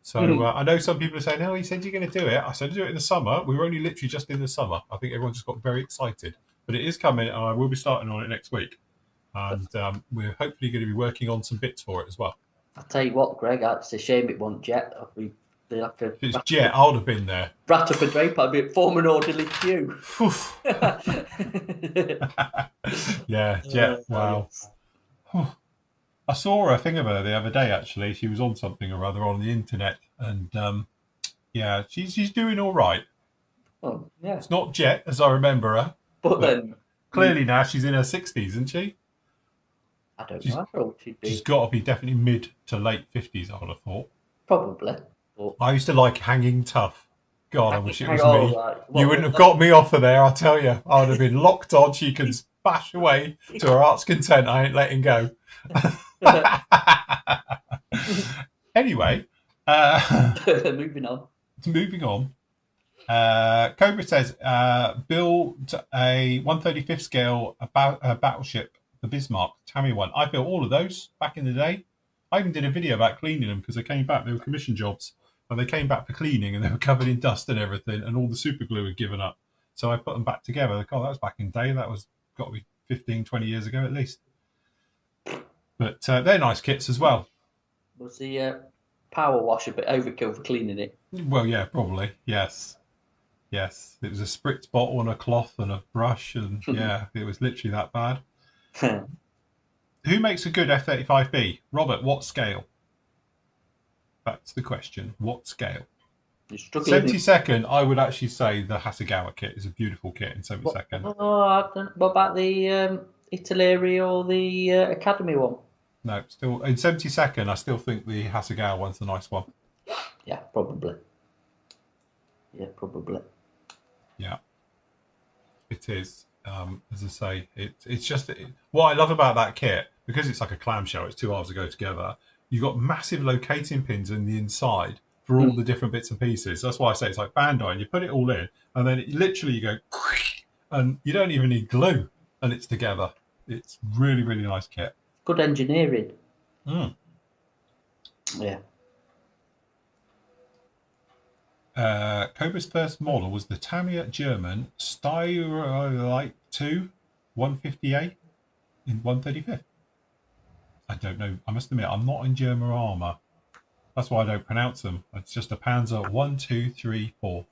So I know some people are saying, "Oh, he said you're going to do it." I said, "Do it in the summer." We were only literally just in the summer. I think everyone just got very excited, but it is coming, and I will be starting on it next week. And we're hopefully going to be working on some bits for it as well. I'll tell you what, Greg, it's a shame it wasn't Jet. If it's Jet, I would have been there. Brat up a drape, I'd be form an orderly queue. Yeah, Jet, wow. I saw a thing of her the other day, actually. She was on something or other on the internet. And, yeah, she's doing all right. Oh, yeah. It's not Jet, as I remember her. But then... Clearly now she's in her 60s, isn't she? I don't know how old she'd be. She's got to be definitely mid to late 50s, I would have thought. Probably. But... I used to like Hanging Tough. God, I wish it was me. Right. You wouldn't have got me off of there, I'll tell you. I would have been locked on. She can bash away to her heart's content. I ain't letting go. Anyway, moving on. Cobra says, build a 135th scale battleship, the Bismarck, Tammy one. I built all of those back in the day. I even did a video about cleaning them because they came back. They were commission jobs. And they came back for cleaning and they were covered in dust and everything. And all the super glue had given up. So I put them back together. God, that was back in the day. That was got to be 15, 20 years ago at least. But they're nice kits as well. Was the power wash a bit overkill for cleaning it? Well, yeah, probably. Yes. Yes. It was a spritz bottle and a cloth and a brush. And yeah, it was literally that bad. Who makes a good F-35B? Robert, what scale? That's the question. What scale? 72nd, I would actually say the Hasegawa kit is a beautiful kit in 72nd. What about the Italeri or the Academy one? No, still in 72nd, I still think the Hasegawa one's the nice one. Yeah, probably. Yeah, it is. As I say, it's just what I love about that kit, because it's like a clamshell. It's 2 halves that go together. You've got massive locating pins in the inside for all the different bits and pieces. That's why I say it's like Bandai, and you put it all in, and then literally you go, and you don't even need glue, and it's together. It's really, really nice kit. Good engineering. Yeah. Cobra's first model was the Tamiya German Styrolite 2 150A in 135th. I don't know. I must admit, I'm not in German armour. That's why I don't pronounce them. It's just a Panzer 1, 2, 3, 4.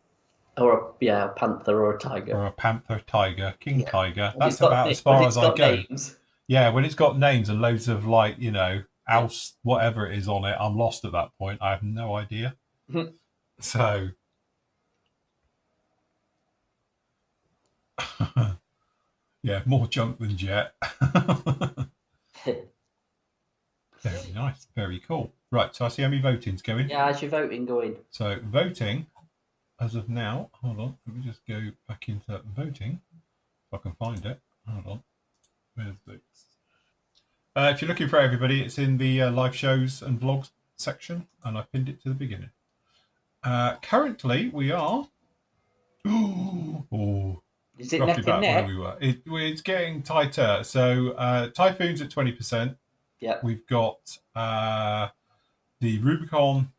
Or a Panther or a Tiger. Or a Panther, Tiger, King Tiger. That's about as far as I go. Names. Yeah, when it's got names and loads of Alst, whatever it is on it, I'm lost at that point. I have no idea. So, yeah, more junk than Jet. Very nice, very cool. Right, so I see how many voting's going. Yeah, how's your voting going? So voting, as of now, hold on, let me just go back into voting, if I can find it. Hold on, where's this? If you're looking for everybody, it's in the live shows and vlogs section, and I pinned it to the beginning. Currently, we are. Is it neck and neck? Where we were. It's getting tighter. So Typhoon's at 20%. Yeah. We've got the Rubicon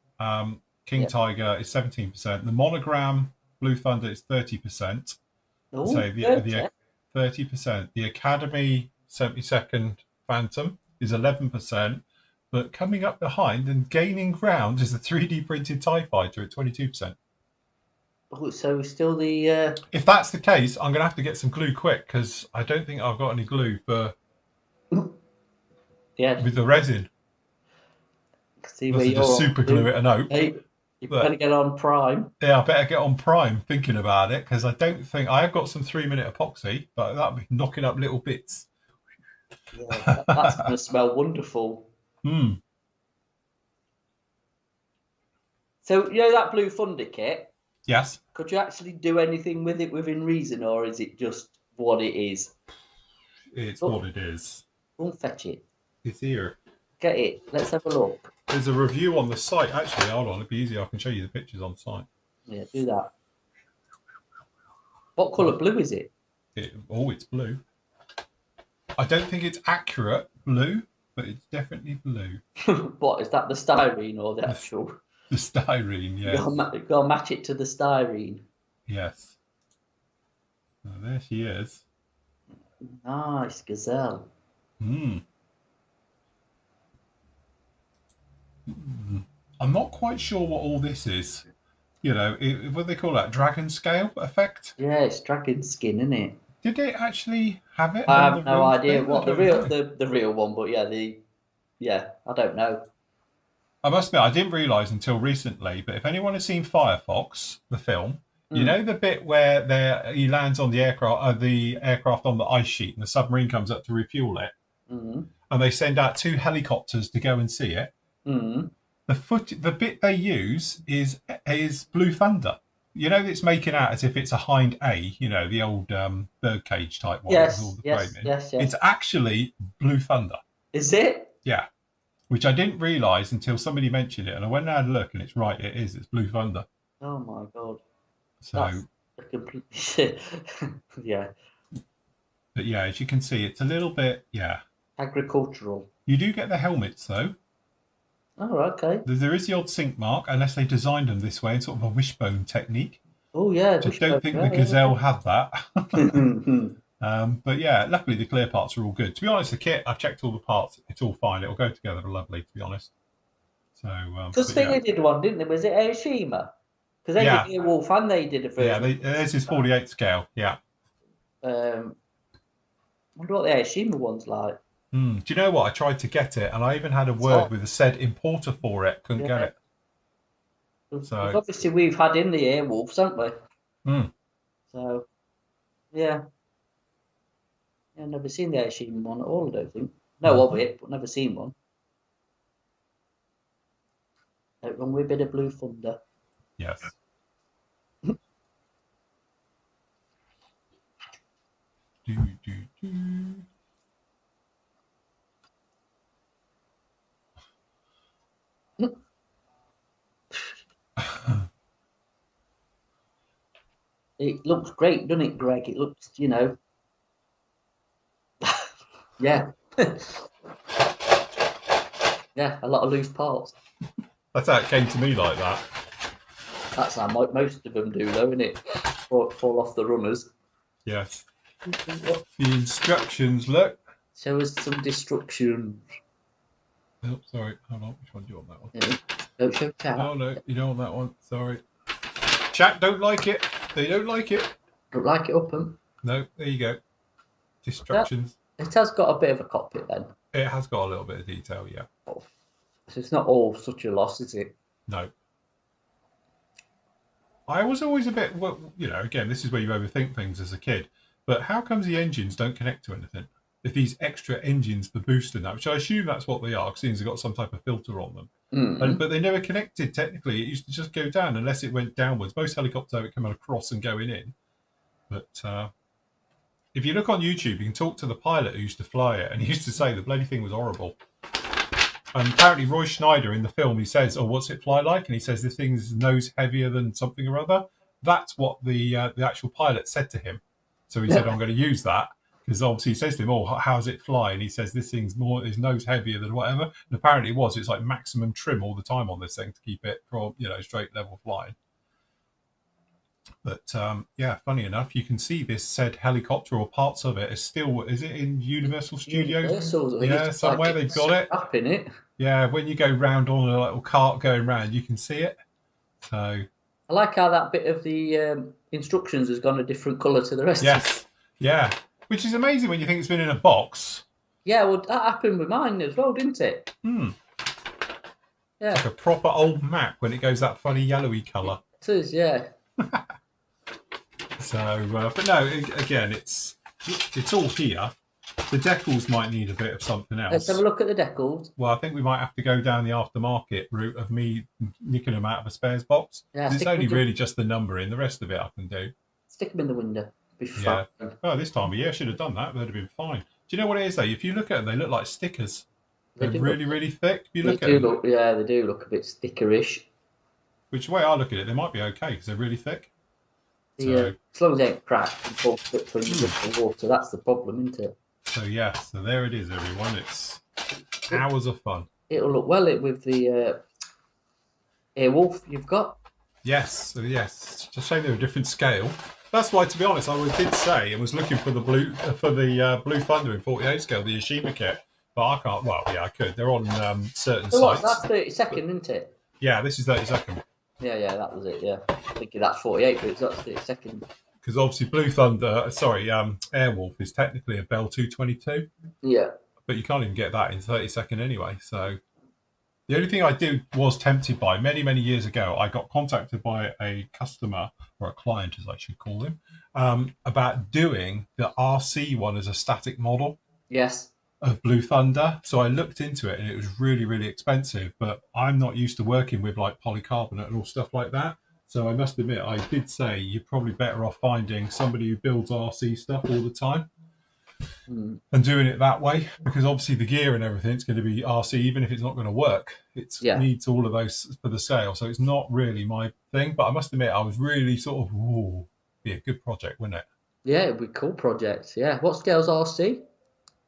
King Tiger is 17%. The Monogram Blue Thunder is 30%. Oh, so the 30%. The Academy 72nd Phantom is 11%. But coming up behind and gaining ground is the 3D printed TIE Fighter at 22%. Oh, so still the... If that's the case, I'm going to have to get some glue quick because I don't think I've got any glue for... with the resin. See where you're just super glue it and hope. Hey, you better get on Prime. Yeah, I better get on Prime thinking about it because I don't think... I have got some 3-minute epoxy, but that'll be knocking up little bits. Yeah, that's going to smell wonderful. So, that Blue Thunder kit? Yes. Could you actually do anything with it within reason, or is it just what it is? It's what it is. Go and fetch it. It's here. Get it. Let's have a look. There's a review on the site. Actually, hold on. It'd be easier. I can show you the pictures on site. Yeah, do that. What colour blue is it? It's blue. I don't think it's accurate blue, but it's definitely blue. What is that? The styrene or the actual? The styrene, yes. You gotta match it to the styrene. Yes. Oh, there she is. Nice gazelle. I'm not quite sure what all this is. You know, what do they call that? Dragon scale effect? Yeah, it's dragon skin, isn't it? Did they actually have it? I have no idea thing? what the real one, but yeah, I don't know. I must admit, I didn't realise until recently, but if anyone has seen Firefox, the film, you know the bit where he lands on the aircraft on the ice sheet and the submarine comes up to refuel it, and they send out 2 helicopters to go and see it. The bit they use is Blue Thunder. You know, it's making out as if it's a Hind A, you know, the old birdcage type one. Yes. It's actually Blue Thunder. Is it? Yeah. Which I didn't realise until somebody mentioned it, and I went and had a look, and it's right. It is. It's Blue Thunder. Oh my god! So, that's a complete shit. Yeah. But yeah, as you can see, it's a little bit agricultural. You do get the helmets though. Oh, okay. There is the odd sink mark, unless they designed them this way in sort of a wishbone technique. Oh yeah. I don't think the Gazelle had that. But yeah, luckily the clear parts are all good. To be honest, the kit, I've checked all the parts. It's all fine. It'll go together lovely, to be honest. So, because they did one, didn't they? Was it Airshima? Because they did Airwolf and they did a version. Yeah, this is 48 scale. Yeah. I wonder what the Airshima one's like. Do you know what? I tried to get it, and I even had a word with the said importer for it. Couldn't get it. So obviously we've had in the Airwolves, haven't we? So, yeah. I've never seen the Airshima one at all, I don't think. No of it, but never seen one. Don't run with a bit of Blue Thunder. Yes. It looks great, doesn't it, Greg? It looks, you know. Yeah. Yeah, a lot of loose parts. That's how it came to me like that. That's how most of them do, though, isn't it? Fall off the runners. Yes. The instructions, look. Show us some destruction. Oh, sorry. Hold on. Which one do you want, that one? Yeah. Don't show chat. Oh, no. You don't want that one. Sorry. Chat don't like it. They don't like it. Don't like it up them. No, there you go. Destructions. It has got a bit of a cockpit then. It has got a little bit of detail, yeah. So it's not all such a loss, is it? No. I was always a bit, you know, again, this is where you overthink things as a kid, but how comes the engines don't connect to anything? If these extra engines for boosting that, which I assume that's what they are, because they've got some type of filter on them. But they never connected technically. It used to just go down unless it went downwards. Most helicopters have it coming across and going in. But if you look on YouTube, you can talk to the pilot who used to fly it, and he used to say the bloody thing was horrible. And apparently Roy Schneider in the film, he says, "Oh, what's it fly like?" And he says, "This thing's nose heavier than something or other." That's what the actual pilot said to him. So he said, "I'm going to use that." Because obviously he says to him, "Oh, how's it fly?" And he says, "This thing's his nose heavier than whatever." And apparently it was. It's like maximum trim all the time on this thing to keep it from, you know, straight level flying. But yeah, funny enough, you can see this said helicopter or parts of it is still. Is it in Universal Studios? Universal, yeah, somewhere they've got it. Up in it. Yeah, when you go round on a little cart going round, you can see it. So I like how that bit of the instructions has gone a different colour to the rest. Yes, yeah, which is amazing when you think it's been in a box. Yeah, well, that happened with mine as well, didn't it? Yeah, it's like a proper old map when it goes that funny yellowy colour. It is, yeah. So, but no, again, it's all here. The decals might need a bit of something else. Let's have a look at the decals. Well, I think we might have to go down the aftermarket route of me nicking them out of a spares box. Yeah, it's only really just the numbering. The rest of it I can do. Stick them in the window. Yeah. Oh, this time of year I should have done that. That'd have been fine. Do you know what it is though? If you look at them, they look like stickers. They're really, really thick. If you look at them. Yeah, they do look a bit stickerish. Which way I look at it, they might be okay because they're really thick. So as long as it ain't cracked and full quick when you get the water, that's the problem, isn't it? So yes, so there it is, everyone. It's hours of fun. It'll look well with the Airwolf you've got. Yes, yes. Just shame they're a different scale. That's why, to be honest, I did say I was looking for the Blue Thunder in 48 scale, the Yashima kit, but I can't. Well, yeah, I could. They're on certain sites. That's 32nd, isn't it? Yeah, this is 32nd. Yeah, that was it. Yeah, I think that's 48, but that's 32nd. Because obviously Airwolf is technically a Bell 222. Yeah. But you can't even get that in 32nd anyway. So the only thing I was tempted by many, many years ago, I got contacted by a customer, or a client as I should call him, about doing the RC one as a static model. Yes. Of Blue Thunder. So I looked into it and it was really, really expensive, but I'm not used to working with like polycarbonate and all stuff like that. So I must admit, I did say you're probably better off finding somebody who builds RC stuff all the time and doing it that way, because obviously the gear and everything's going to be RC, even if it's not going to work. It needs all of those for the sale. So it's not really my thing, but I must admit, I was really sort of, be a good project, wouldn't it? Yeah, it'd be a cool project. Yeah. What scale's RC?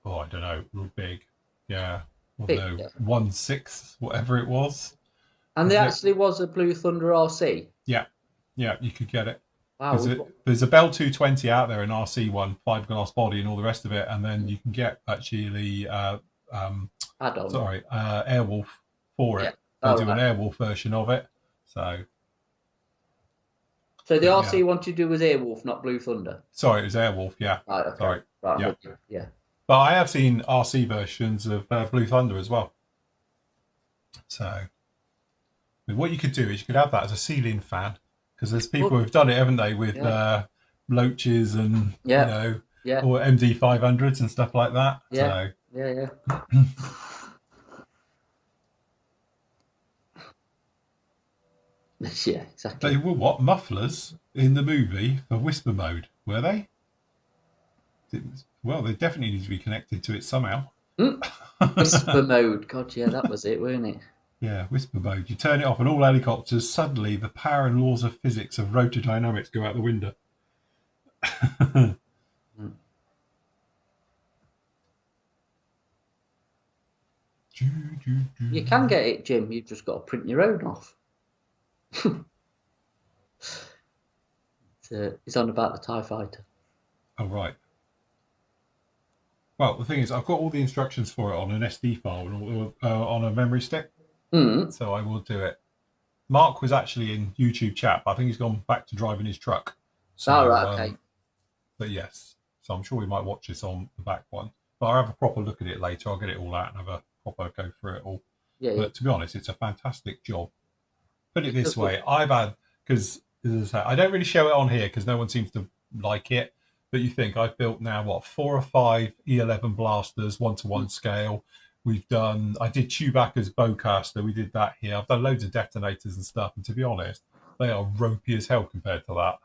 Oh, I don't know. Real big. Yeah. Big, no, 1/6, whatever it was. And there actually was a Blue Thunder RC? Yeah. Yeah, you could get it. Wow. There's a Bell 220 out there, an RC one, fiberglass body and all the rest of it. And then you can get actually Airwolf for it. They'll do an Airwolf version of it. So the RC one to do was Airwolf, not Blue Thunder? Sorry, it was Airwolf, yeah. Right, okay. Sorry. Right, yeah. But I have seen RC versions of Blue Thunder as well. So what you could do is you could have that as a ceiling fan, because there's people who've done it, haven't they, with Loaches and or MD 500s and stuff like that. Yeah. Yeah. Yeah, exactly. They were what? Mufflers in the movie for whisper mode, were they? Well, they definitely need to be connected to it somehow. Whisper mode. God, yeah, that was it, weren't it? Yeah, whisper mode. You turn it off and all helicopters, suddenly the power and laws of physics of rotor dynamics go out the window. You can get it, Jim. You've just got to print your own off. He's on about the TIE fighter. Oh, right. Well, the thing is, I've got all the instructions for it on an SD file and on a memory stick. So I will do it. Mark was actually in YouTube chat, but I think he's gone back to driving his truck. So, okay. But yes, so I'm sure we might watch this on the back one. But I'll have a proper look at it later. I'll get it all out and have a proper go through it all. But to be honest, it's a fantastic job. Put it this way, because I don't really show it on here because no one seems to like it. But you think I've built now 4 or 5 E11 blasters, 1-to-1 scale. I did Chewbacca's bowcaster. We did that here. I've done loads of detonators and stuff. And to be honest, they are ropey as hell compared to that.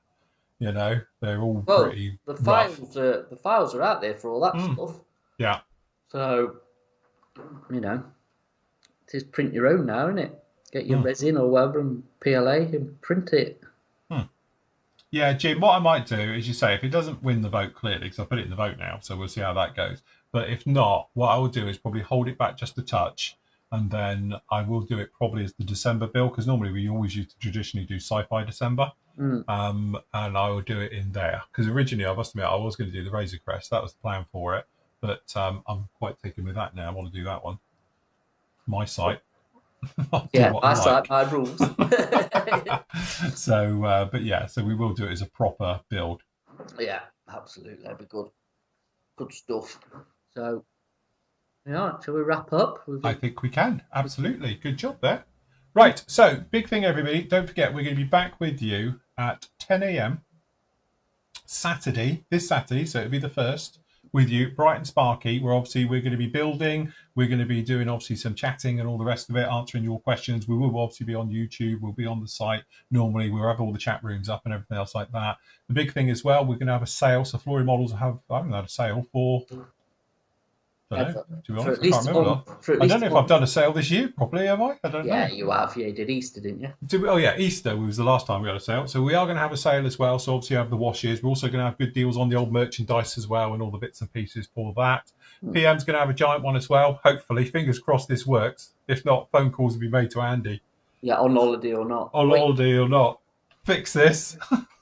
You know, they're all pretty rough. The files are out there for all that stuff. Yeah. So, just print your own now, isn't it? Get your resin or whatever and PLA and print it. Yeah, Jim, what I might do is, you say, if it doesn't win the vote clearly, because I put it in the vote now, so we'll see how that goes. But if not, what I will do is probably hold it back just a touch, and then I will do it probably as the December build, because normally we always used to traditionally do Sci-Fi December, and I will do it in there. Because originally, I must admit, I was going to do the Razor Crest. That was the plan for it. But I'm quite taken with that now. I want to do that one. My site. My site, my rules. So, so we will do it as a proper build. Yeah, absolutely. That'd be good. Good stuff. So, shall we wrap up? I think we can. Absolutely. Good job there. Right. So, big thing, everybody. Don't forget, we're going to be back with you at 10 a.m. this Saturday. So, it'll be the 1st. With you, bright and sparky. We're going to be building. We're going to be doing obviously some chatting and all the rest of it, answering your questions. We will obviously be on YouTube. We'll be on the site. Normally, we'll have all the chat rooms up and everything else like that. The big thing as well, we're going to have a sale. So Flory models I haven't had a sale for Don't know. To be honest, I can't remember. I don't know if I've done a sale this year properly, have I? I don't know. Yeah, you have. Yeah, you did Easter, didn't you? Oh, yeah, Easter was the last time we had a sale. So we are going to have a sale as well. So obviously, you have the washes. We're also going to have good deals on the old merchandise as well and all the bits and pieces for that. PM's going to have a giant one as well. Hopefully, fingers crossed this works. If not, phone calls will be made to Andy. Yeah, on holiday or not. On holiday or not. Fix this.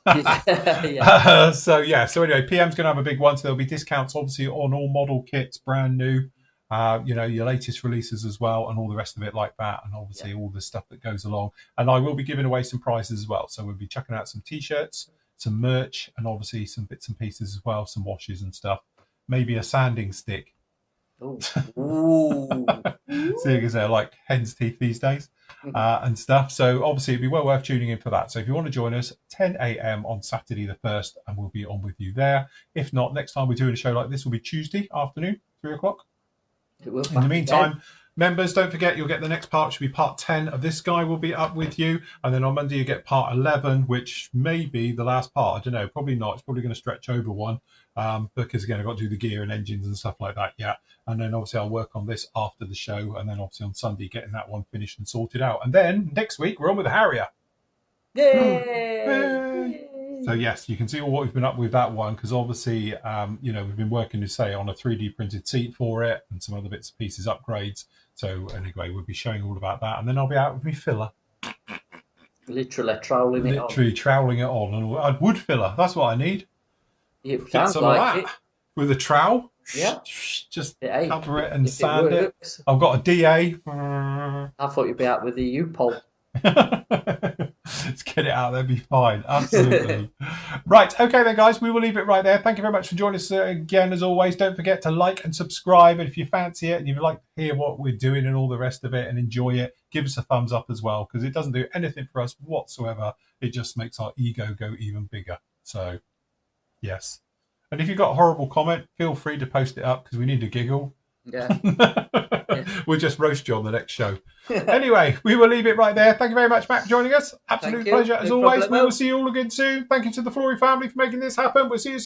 Yeah. So anyway, PM's going to have a big one. So there'll be discounts, obviously, on all model kits, brand new. Your latest releases as well, and all the rest of it like that, and obviously all the stuff that goes along. And I will be giving away some prizes as well. So we'll be chucking out some t-shirts, some merch, and obviously some bits and pieces as well, some washes and stuff. Maybe a sanding stick. Ooh. Seeing as they're like hen's teeth these days, and stuff. So obviously it'd be well worth tuning in for that. So if you want to join us, 10 a.m. on Saturday the 1st, and we'll be on with you there. If not, next time we're doing a show like this will be Tuesday afternoon, 3 o'clock. In the meantime, members, don't forget you'll get the next part, which will be part 10 of this guy will be up with you. And then on Monday you get part 11, which may be the last part. I don't know, probably not. It's probably going to stretch over one because, again, I've got to do the gear and engines and stuff like that yet. And then obviously I'll work on this after the show. And then obviously on Sunday getting that one finished and sorted out. And then next week we're on with the Harrier. Yay! So yes, you can see what we've been up with that one because obviously, we've been working to say on a 3D printed seat for it and some other bits and pieces upgrades. So anyway, we'll be showing all about that, and then I'll be out with my filler. Literally troweling it on. Literally troweling it on, and wood filler. That's what I need. It sounds like it. With a trowel. Yeah. Just cover it and sand it. I've got a DA. I thought you'd be out with the U-pole. Let's get it out there, be fine. Absolutely. Right, okay then guys, we will leave it right there. Thank you very much for joining us again as always. Don't forget to like and subscribe, and if you fancy it and you'd like to hear what we're doing and all the rest of it and enjoy it, give us a thumbs up as well, because it doesn't do anything for us whatsoever. It just makes our ego go even bigger. So yes, and if you've got a horrible comment, feel free to post it up because we need a giggle. Yeah. We'll just roast you on the next show. Anyway, we will leave it right there. Thank you very much, Matt, for joining us. Absolute pleasure as always. We will see you all again soon. Thank you to the Flory family for making this happen. We'll see you soon.